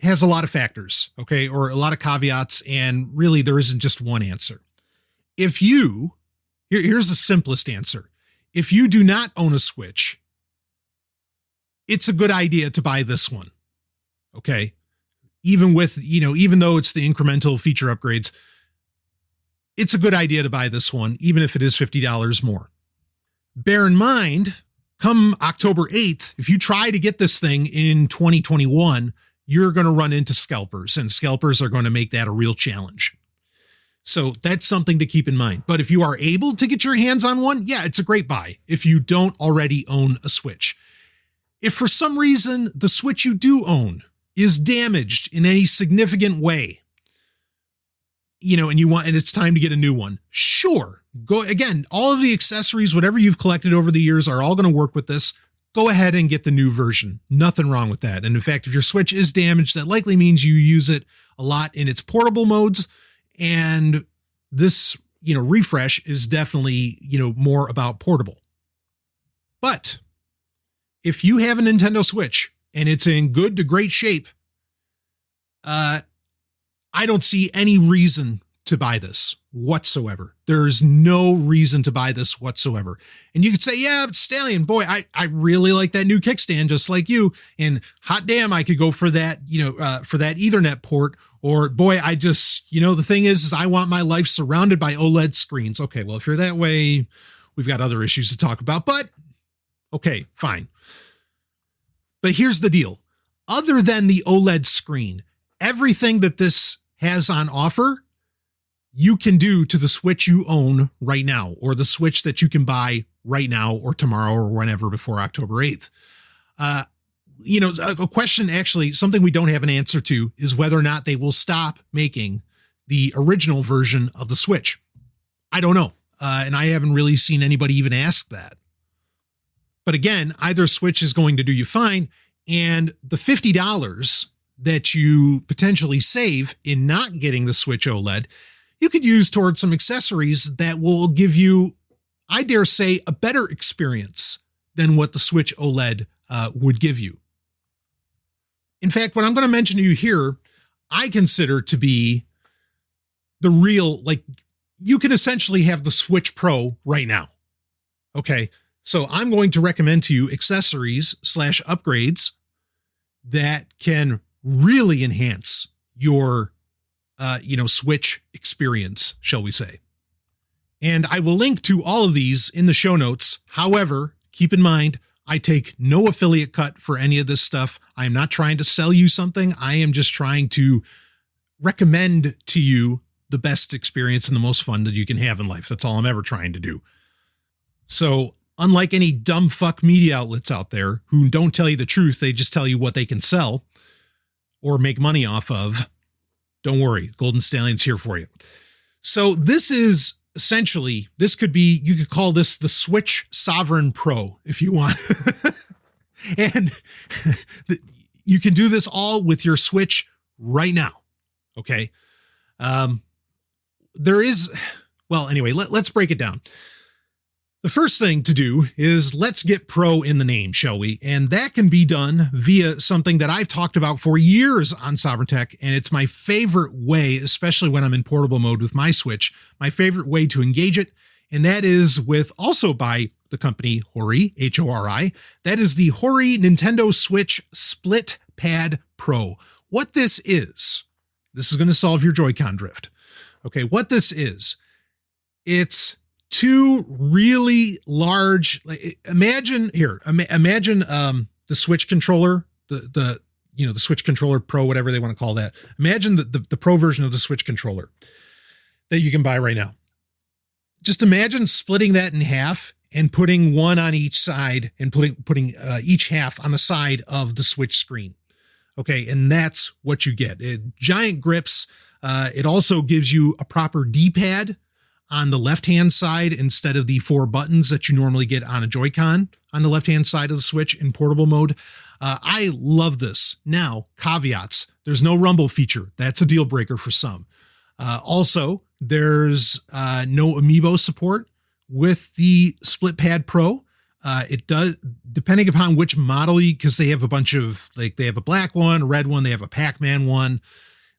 S3: has a lot of factors, okay, or a lot of caveats, and really there isn't just one answer. Here's the simplest answer. If you do not own a Switch, it's a good idea to buy this one, okay? Even though it's the incremental feature upgrades, it's a good idea to buy this one, even if it is $50 more. Bear in mind, come October 8th, if you try to get this thing in 2021, you're going to run into scalpers, and scalpers are going to make that a real challenge. So that's something to keep in mind. But if you are able to get your hands on one, yeah, it's a great buy if you don't already own a Switch. If for some reason the Switch you do own is damaged in any significant way, and it's time to get a new one, sure. Go again, all of the accessories, whatever you've collected over the years are all going to work with this. Go ahead and get the new version. Nothing wrong with that. And in fact, if your Switch is damaged, that likely means you use it a lot in its portable modes. And this, refresh is definitely, more about portable. But if you have a Nintendo Switch and it's in good to great shape, I don't see any reason to buy this whatsoever. There's no reason to buy this whatsoever. And you could say, yeah, but Stallion, boy, I really like that new kickstand just like you. And hot damn, I could go for that, for that Ethernet port. Or boy, I just, the thing is I want my life surrounded by OLED screens. Okay, well, if you're that way, we've got other issues to talk about, but okay, fine. But here's the deal. Other than the OLED screen, everything that this has on offer, you can do to the Switch you own right now, or the Switch that you can buy right now or tomorrow or whenever before October 8th. A question, actually, something we don't have an answer to is whether or not they will stop making the original version of the Switch. I don't know. And I haven't really seen anybody even ask that. But again, either Switch is going to do you fine, and the $50 that you potentially save in not getting the Switch OLED, you could use towards some accessories that will give you, I dare say, a better experience than what the Switch OLED would give you. In fact, what I'm going to mention to you here, I consider to be the real, you can essentially have the Switch Pro right now. Okay. So I'm going to recommend to you accessories / upgrades that can really enhance your, Switch experience, shall we say. And I will link to all of these in the show notes. However, keep in mind, I take no affiliate cut for any of this stuff. I am not trying to sell you something. I am just trying to recommend to you the best experience and the most fun that you can have in life. That's all I'm ever trying to do. So unlike any dumb fuck media outlets out there who don't tell you the truth, they just tell you what they can sell or make money off of. Don't worry, Golden Stallion's here for you. So this is essentially, you could call this the Switch Sovryn Pro if you want. And you can do this all with your Switch right now. Okay. Let's break it down. The first thing to do is let's get pro in the name, shall we? And that can be done via something that I've talked about for years on Sovryn Tech, and it's my favorite way, especially when I'm in portable mode with my Switch, my favorite way to engage it, and that is also by the company Hori, Hori. That is the Hori Nintendo Switch Split Pad Pro. What this is This is going to solve your Joy-Con drift. Okay, what this is, it's two really large, imagine the Switch controller, the Switch controller Pro, whatever they want to call that. Imagine the Pro version of the Switch controller that you can buy right now. Just imagine splitting that in half and putting one on each side and putting each half on the side of the Switch screen. Okay, and that's what you get. Giant grips. It also gives you a proper D-pad on the left-hand side instead of the 4 buttons that you normally get on a Joy-Con on the left-hand side of the Switch in portable mode. I love this. Now, caveats. There's no rumble feature. That's a deal breaker for some. Also, there's no amiibo support with the Split Pad Pro. It does, depending upon which model, because they have a bunch of, they have a black one, a red one, they have a Pac-Man one.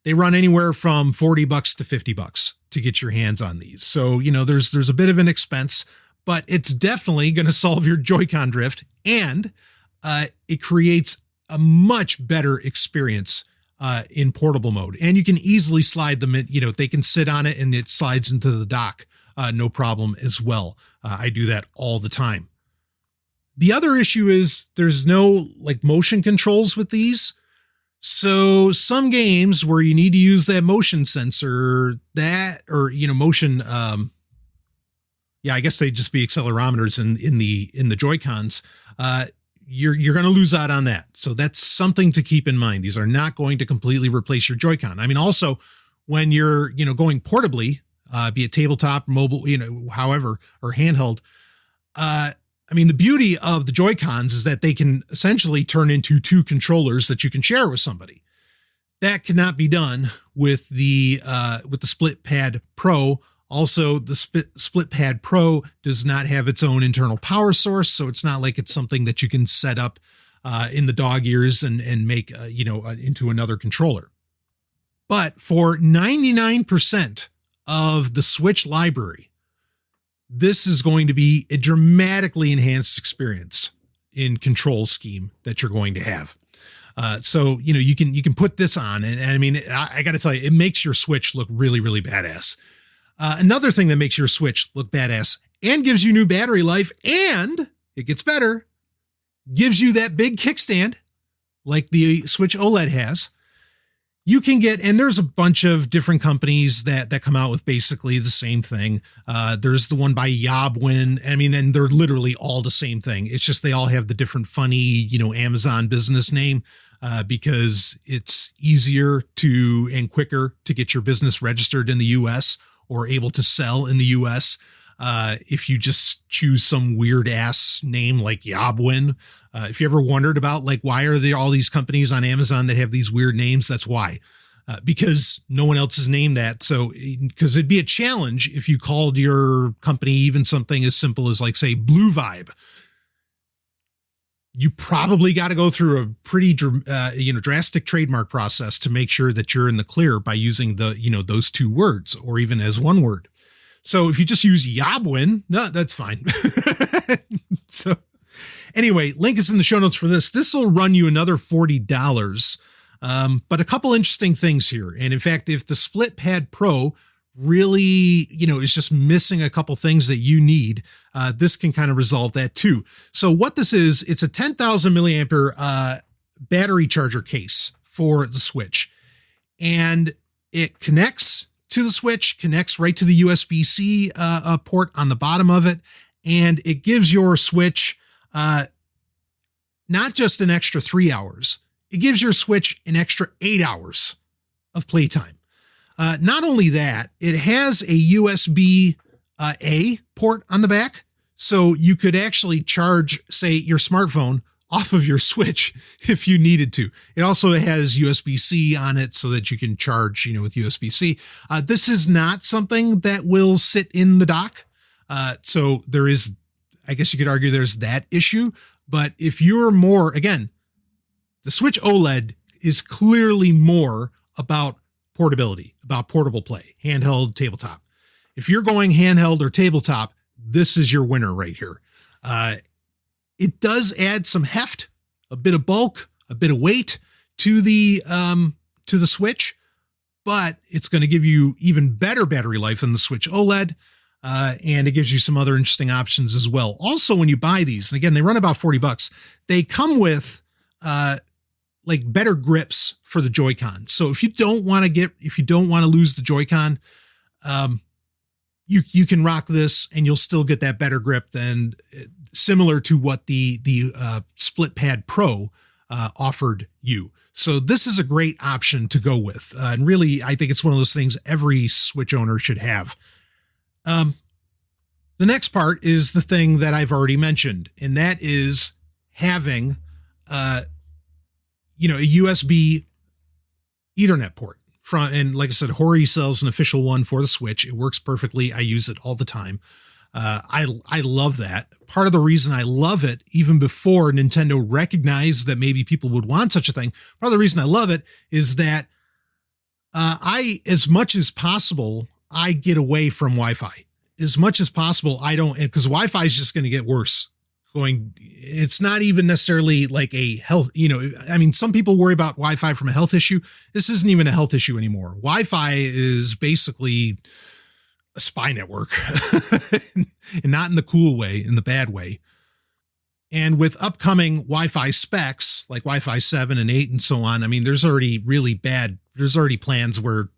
S3: They run anywhere from $40 to $50 to get your hands on these. So, there's a bit of an expense, but it's definitely going to solve your Joy-Con drift, and it creates a much better experience in portable mode. And you can easily slide them in, they can sit on it and it slides into the dock, no problem as well. I do that all the time. The other issue is there's no motion controls with these. So some games where you need to use that motion sensor, motion, I guess they'd just be accelerometers in the Joy-Cons. You're going to lose out on that. So that's something to keep in mind. These are not going to completely replace your Joy-Con. I mean, also when you're, going portably, be it tabletop, mobile, however, or handheld, the beauty of the Joy-Cons is that they can essentially turn into 2 controllers that you can share with somebody. That cannot be done with the Split Pad Pro. Also, the Split Pad Pro does not have its own internal power source, so it's not like it's something that you can set up in the dog ears and make into another controller. But for 99% of the Switch library, this is going to be a dramatically enhanced experience in control scheme that you're going to have. So you can put this on, and I got to tell you, it makes your Switch look really, really badass. Another thing that makes your Switch look badass and gives you new battery life, and it gets better, gives you that big kickstand like the Switch OLED has. You can get, and there's a bunch of different companies that come out with basically the same thing. There's the one by Yobwin. And they're literally all the same thing. It's just they all have the different funny, Amazon business name because it's easier and quicker to get your business registered in the US or able to sell in the US. If you just choose some weird ass name like Yobwin. If you ever wondered about why are there all these companies on Amazon that have these weird names, that's why. Because no one else has named that. So, because it'd be a challenge if you called your company even something as simple as say Blue Vibe. You probably got to go through a pretty drastic trademark process to make sure that you're in the clear by using those 2 words or even as one word. So if you just use Yobwin, no, that's fine. So anyway, link is in the show notes for this. This will run you another $40. But a couple interesting things here. And in fact, if the Split Pad Pro really, is just missing a couple things that you need, this can kind of resolve that too. So what this is, it's a 10,000 milliampere battery charger case for the Switch. And it connects to the Switch, connects right to the USB-C port on the bottom of it. And it gives your Switch not just an extra 3 hours, it gives your Switch an extra 8 hours of playtime. Not only that, it has a USB A port on the back. So you could actually charge, say, your smartphone off of your Switch if you needed to. It also has USB-C on it so that you can charge, with USB-C. This is not something that will sit in the dock. So there is, I guess you could argue there's that issue. But if you're more, again, the Switch OLED is clearly more about portability, about portable play, handheld, tabletop. If you're going handheld or tabletop, this is your winner right here. It does add some heft, a bit of bulk, a bit of weight to the Switch, but it's going to give you even better battery life than the Switch OLED. And it gives you some other interesting options as well. Also, when you buy these, and again, they run about $40, they come with, like better grips for the Joy-Con. So if you don't want to lose the Joy-Con, you can rock this and you'll still get that better grip than similar to what the Split Pad Pro offered you. So this is a great option to go with. And really, I think it's one of those things every Switch owner should have. The next part is the thing that I've already mentioned, and that is having, a USB Ethernet port and like I said, Hori sells an official one for the Switch. It works perfectly. I use it all the time. I love that. Part of the reason I love it, even before Nintendo recognized that maybe people would want such a thing, part of the reason I love it is that as much as possible, I get away from Wi-Fi. As much as possible, I don't, because Wi-Fi is just going to get worse. It's not even necessarily like a health, some people worry about Wi-Fi from a health issue. This isn't even a health issue anymore. Wi-Fi is basically a spy network and not in the cool way, in the bad way. And with upcoming Wi-Fi specs like Wi-Fi 7 and 8 and so on, there's already plans where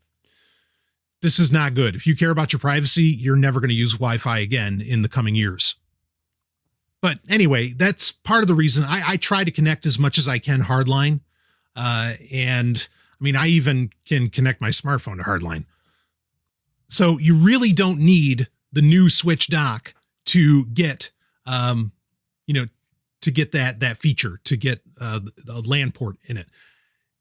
S3: this is not good. If you care about your privacy, you're never going to use Wi-Fi again in the coming years. But anyway, that's part of the reason I try to connect as much as I can hardline. And I even can connect my smartphone to hardline. So you really don't need the new Switch dock to get, to get that feature, to get the LAN port in it.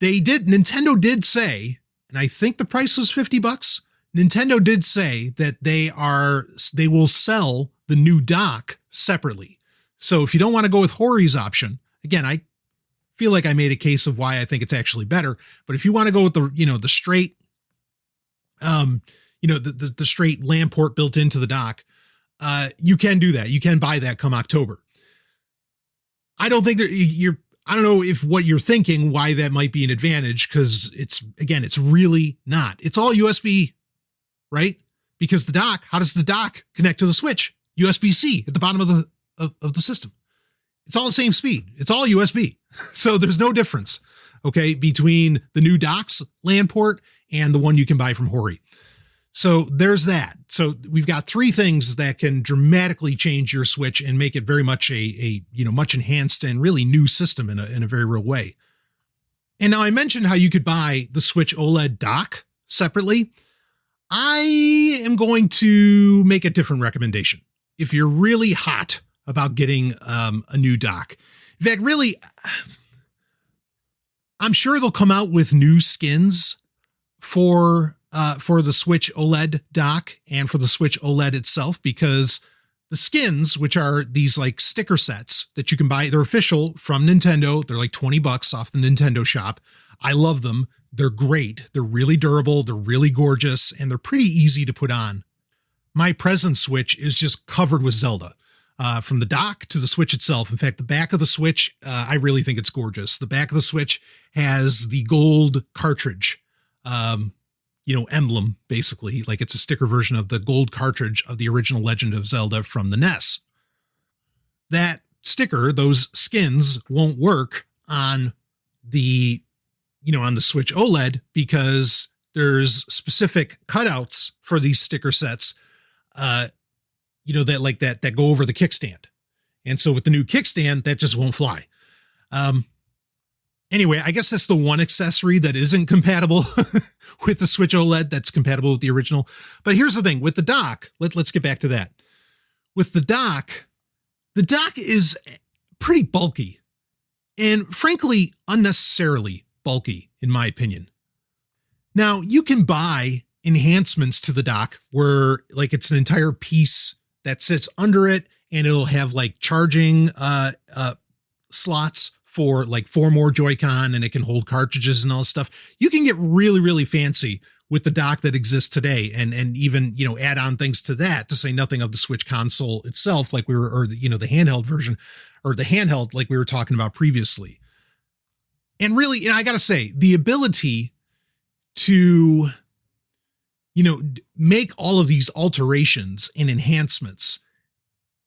S3: Nintendo did say, and I think the price was $50. Nintendo did say that they will sell the new dock separately. So if you don't want to go with Hori's option, again, I feel like I made a case of why I think it's actually better. But if you want to go with the straight, the straight LAN port built into the dock, you can do that. You can buy that come October. I don't think that I don't know if what you're thinking, why that might be an advantage, because it's really not. It's all USB, right? Because the dock, how does the dock connect to the Switch? USB-C at the bottom of the system. It's all the same speed. It's all USB. So there's no difference, okay, between the new dock's LAN port and the one you can buy from Hori. So there's that. So we've got three things that can dramatically change your Switch and make it very much a much enhanced and really new system in a very real way. And now I mentioned how you could buy the Switch OLED dock separately. I am going to make a different recommendation. If you're really hot about getting a new dock, in fact, really, I'm sure they'll come out with new skins for the Switch OLED dock and for the Switch OLED itself, because the skins, which are these like sticker sets that you can buy, they're official from Nintendo. They're like $20 off the Nintendo shop. I love them. They're great. They're really durable. They're really gorgeous, and they're pretty easy to put on. My present Switch is just covered with Zelda, from the dock to the Switch itself. In fact, the back of the Switch, I really think it's gorgeous. The back of the Switch has the gold cartridge, emblem, basically. Like it's a sticker version of the gold cartridge of the original Legend of Zelda from the NES. That sticker, those skins, won't work on the Switch OLED because there's specific cutouts for these sticker sets, that go over the kickstand. And so with the new kickstand, that just won't fly. Anyway, I guess that's the one accessory that isn't compatible with the Switch OLED that's compatible with the original. But here's the thing with the dock. Let's get back to that. With the dock is pretty bulky and frankly, unnecessarily bulky, in my opinion. Now, you can buy enhancements to the dock where like it's an entire piece that sits under it and it'll have like charging slots for like 4 more Joy-Con, and it can hold cartridges and all this stuff. You can get really, really fancy with the dock that exists today and even, add on things to that, to say nothing of the Switch console itself, like the handheld version, or the handheld like we were talking about previously. And really, I got to say, the ability to, make all of these alterations and enhancements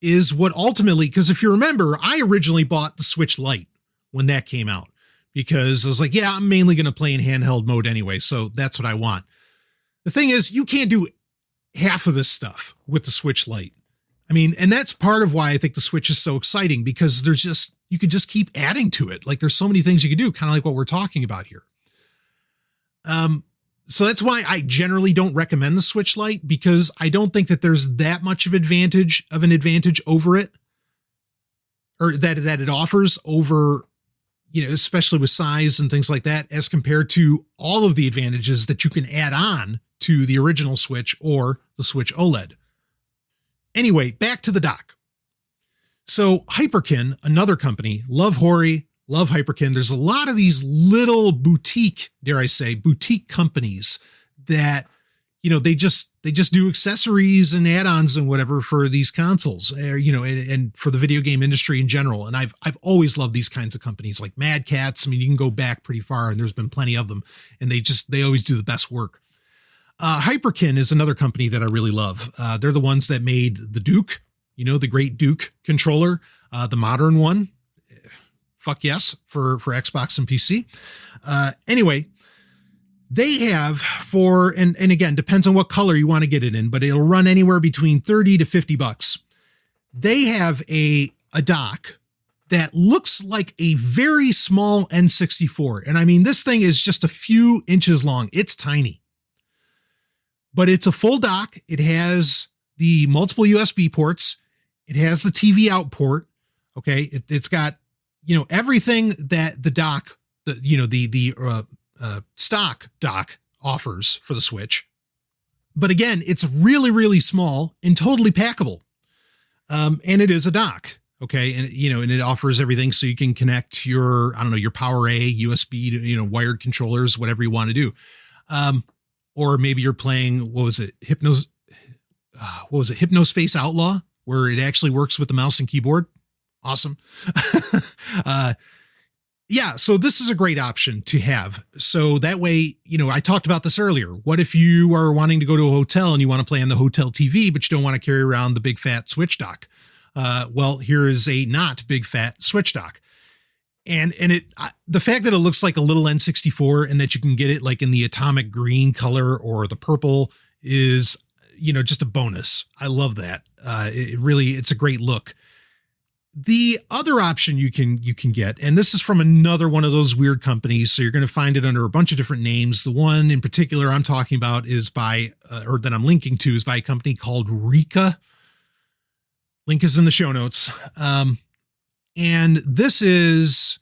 S3: is what ultimately, because if you remember, I originally bought the Switch Lite when that came out because I was like, yeah, I'm mainly going to play in handheld mode anyway. So that's what I want. The thing is, you can't do half of this stuff with the Switch Lite. I mean, and that's part of why I think the Switch is so exciting, because you could just keep adding to it. Like there's so many things you could do, kind of like what we're talking about here. So that's why I generally don't recommend the Switch Lite, because I don't think that there's that much of an advantage over it, or that it offers over, especially with size and things like that, as compared to all of the advantages that you can add on to the original Switch or the Switch OLED. Anyway, back to the dock. So Hyperkin, another company, love Hori, love Hyperkin. There's a lot of these little boutique, dare I say, boutique companies that, they just do accessories and add-ons and whatever for these consoles, and for the video game industry in general. And I've always loved these kinds of companies like Mad Cats. I mean, you can go back pretty far and there's been plenty of them, and they always do the best work. Hyperkin is another company that I really love. They're the ones that made the Duke, the great Duke controller, the modern one. Fuck yes, for Xbox and PC. Anyway, they have and again, depends on what color you want to get it in, but it'll run anywhere between $30 to $50. They have a dock that looks like a very small N64. And I mean, this thing is just a few inches long. It's tiny, but it's a full dock. It has the multiple USB ports. It has the TV out port. Okay. It's got, everything that the dock, the stock dock offers for the Switch. But again, it's really, really small and totally packable. And it is a dock. Okay. And, and it offers everything. So you can connect your Power A, USB, to, wired controllers, whatever you want to do. Or maybe you're playing, Hypnospace Outlaw, where it actually works with the mouse and keyboard. Awesome. Yeah. So this is a great option to have. So that way, I talked about this earlier. What if you are wanting to go to a hotel and you want to play on the hotel TV, but you don't want to carry around the big fat Switch dock? Well, here is a not big fat Switch dock. And the fact that it looks like a little N64 and that you can get it like in the atomic green color or the purple is, just a bonus. I love that. It's a great look. The other option you can get, and this is from another one of those weird companies, so you're going to find it under a bunch of different names. The one in particular I'm talking about is by, or that I'm linking to, is by a company called Rika. Link is in the show notes. And this is,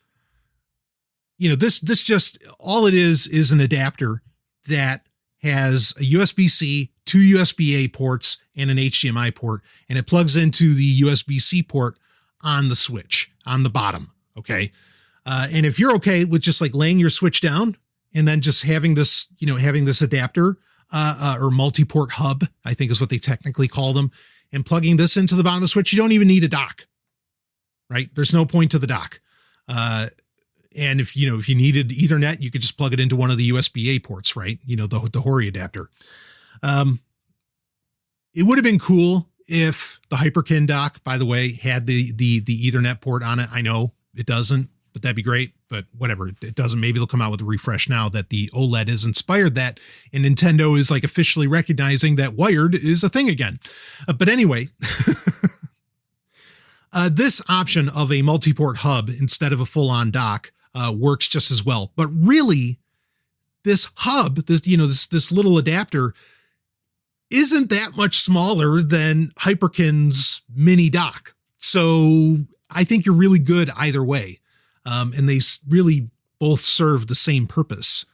S3: this just, all it is an adapter that has a USB-C, 2 USB-A ports, and an HDMI port, and it plugs into the USB-C port on the Switch on the bottom. Okay. And if you're okay with just like laying your Switch down and then just having this, adapter, or multi-port hub, I think is what they technically call them, and plugging this into the bottom of the Switch, you don't even need a dock, right? There's no point to the dock. And if you needed Ethernet, you could just plug it into one of the USB-A ports, right? The Hori adapter. It would have been cool if the Hyperkin dock, by the way, had the Ethernet port on it. I know it doesn't, but that'd be great. But whatever, it doesn't. Maybe they'll come out with a refresh now that the OLED has inspired that, and Nintendo is like officially recognizing that wired is a thing again. But anyway, this option of a multi-port hub instead of a full-on dock works just as well. But really, this hub, this little adapter, isn't that much smaller than Hyperkin's mini dock. So I think you're really good either way. And they really both serve the same purpose,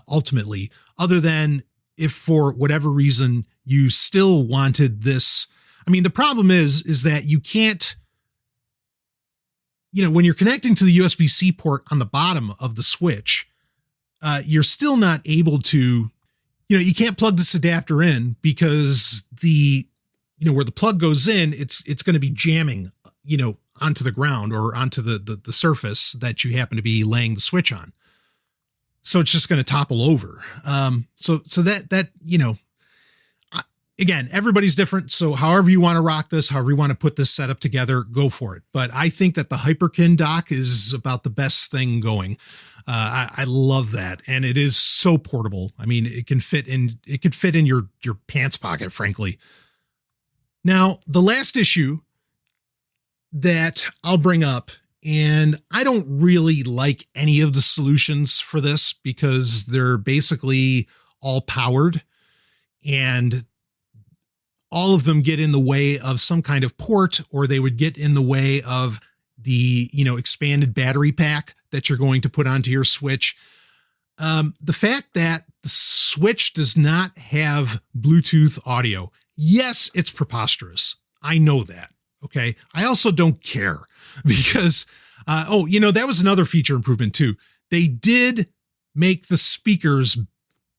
S3: ultimately, other than if for whatever reason you still wanted this. I mean, the problem is that you can't, when you're connecting to the USB-C port on the bottom of the Switch, you're still not able to, you can't plug this adapter in because where the plug goes in, it's going to be jamming, onto the ground or onto the surface that you happen to be laying the Switch on. So it's just going to topple over. So that, again, everybody's different. So however you want to rock this, however you want to put this setup together, go for it. But I think that the Hyperkin dock is about the best thing going. I love that. And it is so portable. I mean, it could fit in your pants pocket, frankly. Now, the last issue that I'll bring up, and I don't really like any of the solutions for this because they're basically all powered and all of them get in the way of some kind of port, or they would get in the way of the, expanded battery pack that you're going to put onto your Switch. The fact that the Switch does not have Bluetooth audio. Yes, it's preposterous. I know that. Okay. I also don't care because, that was another feature improvement too. They did make the speakers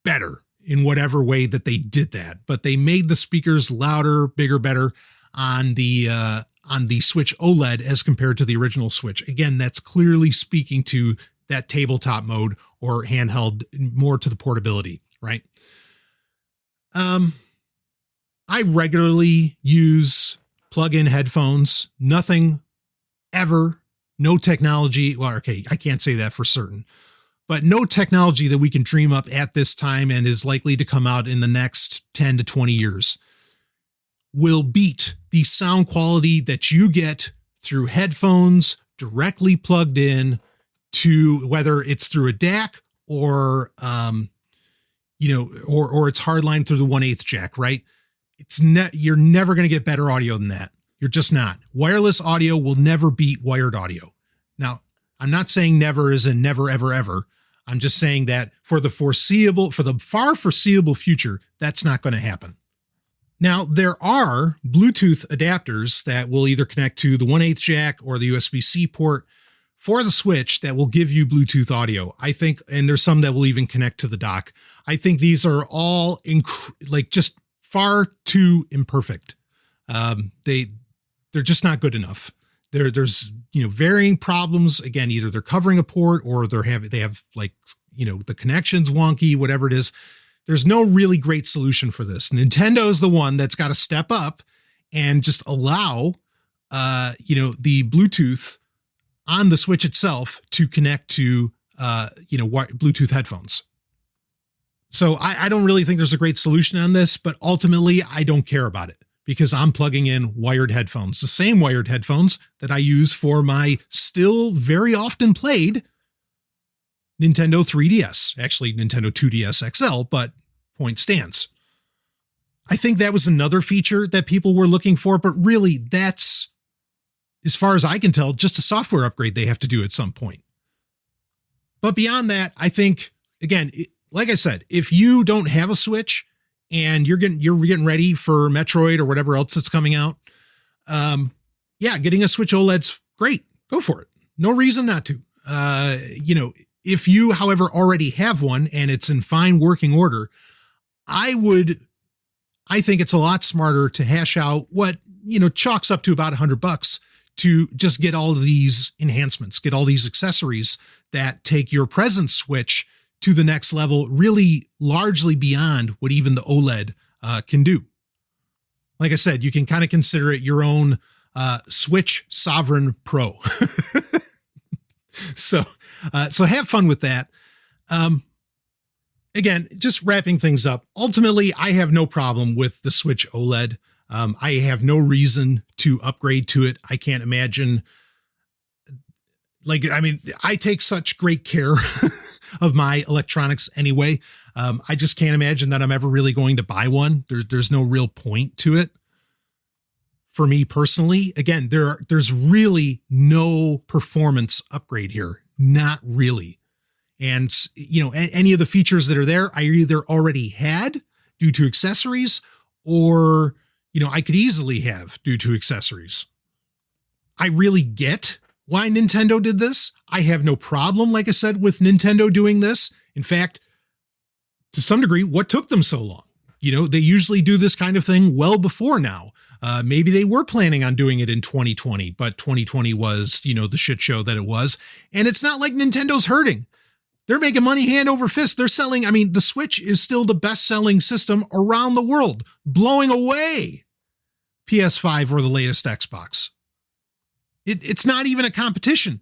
S3: better in whatever way that they did that, but they made the speakers louder, bigger, better on the Switch OLED as compared to the original Switch. Again, that's clearly speaking to that tabletop mode or handheld, more to the portability, right? I regularly use plug-in headphones, nothing ever, no technology. Well, okay, I can't say that for certain, but no technology that we can dream up at this time and is likely to come out in the next 10 to 20 years will beat the sound quality that you get through headphones directly plugged in to, whether it's through a DAC or, or it's hardline through the 1/8 jack, right? You're never going to get better audio than that. You're just not. Wireless audio will never beat wired audio. Now, I'm not saying never as in never, ever, ever. I'm just saying that for the far foreseeable future, that's not going to happen. Now, there are Bluetooth adapters that will either connect to the 1/8 jack or the USB-C port for the Switch that will give you Bluetooth audio. I think, and there's some that will even connect to the dock. I think these are all just far too imperfect. They're just not good enough. There's varying problems. Again, either they're covering a port or they have the connection's wonky, whatever it is. There's no really great solution for this. Nintendo is the one that's got to step up and just allow the Bluetooth on the Switch itself to connect to Bluetooth headphones. So I don't really think there's a great solution on this, but ultimately I don't care about it because I'm plugging in wired headphones, the same wired headphones that I use for my still very often played Nintendo 3DS, actually Nintendo 2DS XL, but point stands. I think that was another feature that people were looking for, but really that's, as far as I can tell, just a software upgrade they have to do at some point. But beyond that, I think, again, like I said, if you don't have a Switch and you're getting ready for Metroid or whatever else that's coming out, getting a Switch OLED's great. Go for it. No reason not to. If you, however, already have one and it's in fine working order, I think it's a lot smarter to hash out what, chalks up to about $100 to just get all of these enhancements, get all these accessories that take your present Switch to the next level, really largely beyond what even the OLED can do. Like I said, you can kind of consider it your own Switch Sovryn Pro. So have fun with that. Again, just wrapping things up. Ultimately, I have no problem with the Switch OLED. I have no reason to upgrade to it. I can't imagine. I take such great care of my electronics anyway. I just can't imagine that I'm ever really going to buy one. There's no real point to it. For me personally, again, there's really no performance upgrade here. Not really. And, any of the features that are there, I either already had due to accessories or, I could easily have due to accessories. I really get why Nintendo did this. I have no problem, like I said, with Nintendo doing this. In fact, to some degree, what took them so long? They usually do this kind of thing well before now. Maybe they were planning on doing it in 2020, but 2020 was, the shit show that it was. And it's not like Nintendo's hurting. They're making money hand over fist. They're selling, I mean, the Switch is still the best-selling system around the world, blowing away PS5 or the latest Xbox. It's not even a competition,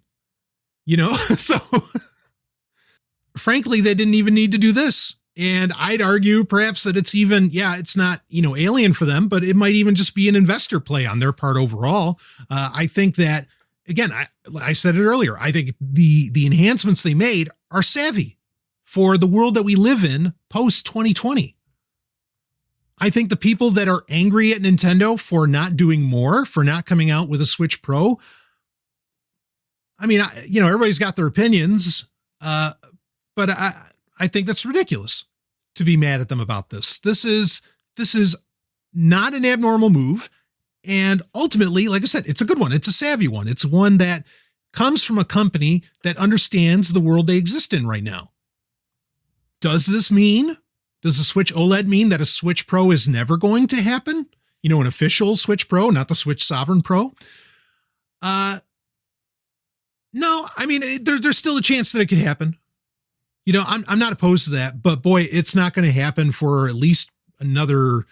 S3: you know? So, frankly, they didn't even need to do this. And I'd argue perhaps that it's even, it's not, alien for them, but it might even just be an investor play on their part overall. I think that, again, I said it earlier, I think the enhancements they made are savvy for the world that we live in post 2020. I think the people that are angry at Nintendo for not doing more, for not coming out with a Switch Pro, I mean, everybody's got their opinions, but I think that's ridiculous to be mad at them about this. This is not an abnormal move. And ultimately, like I said, it's a good one. It's a savvy one. It's one that comes from a company that understands the world they exist in right now. Does the Switch OLED mean that a Switch Pro is never going to happen? An official Switch Pro, not the Switch Sovryn Pro? No, I mean, there's still a chance that it could happen. I'm not opposed to that, but boy, it's not going to happen for at least another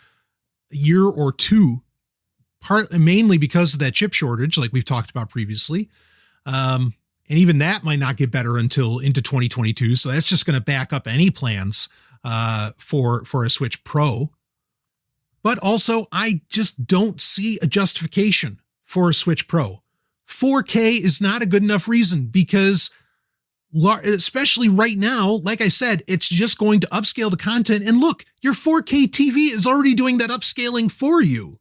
S3: year or two, mainly because of that chip shortage, like we've talked about previously. And even that might not get better until into 2022. So that's just going to back up any plans for a Switch Pro. But also, I just don't see a justification for a Switch Pro. 4K is not a good enough reason because, especially right now, like I said, it's just going to upscale the content. And look, your 4K TV is already doing that upscaling for you.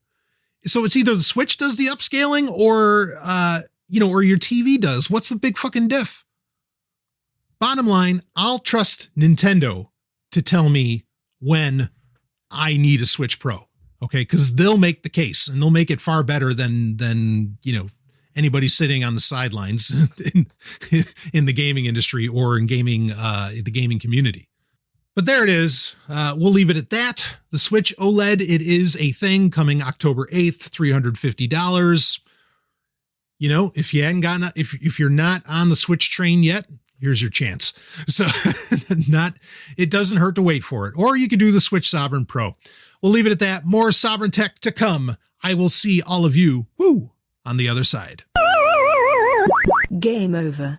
S3: So it's either the Switch does the upscaling or your TV does. What's the big fucking diff? Bottom line, I'll trust Nintendo to tell me when I need a Switch Pro. Okay. Cause they'll make the case and they'll make it far better than anybody sitting on the sidelines in the gaming industry or in the gaming community. But there it is. We'll leave it at that. The Switch OLED, it is a thing coming October 8th, $350. If you hadn't gotten, if you're not on the Switch train yet, here's your chance. So it doesn't hurt to wait for it. Or you could do the Switch Sovryn Pro. We'll leave it at that. More Sovryn tech to come. I will see all of you on the other side.
S1: Game over.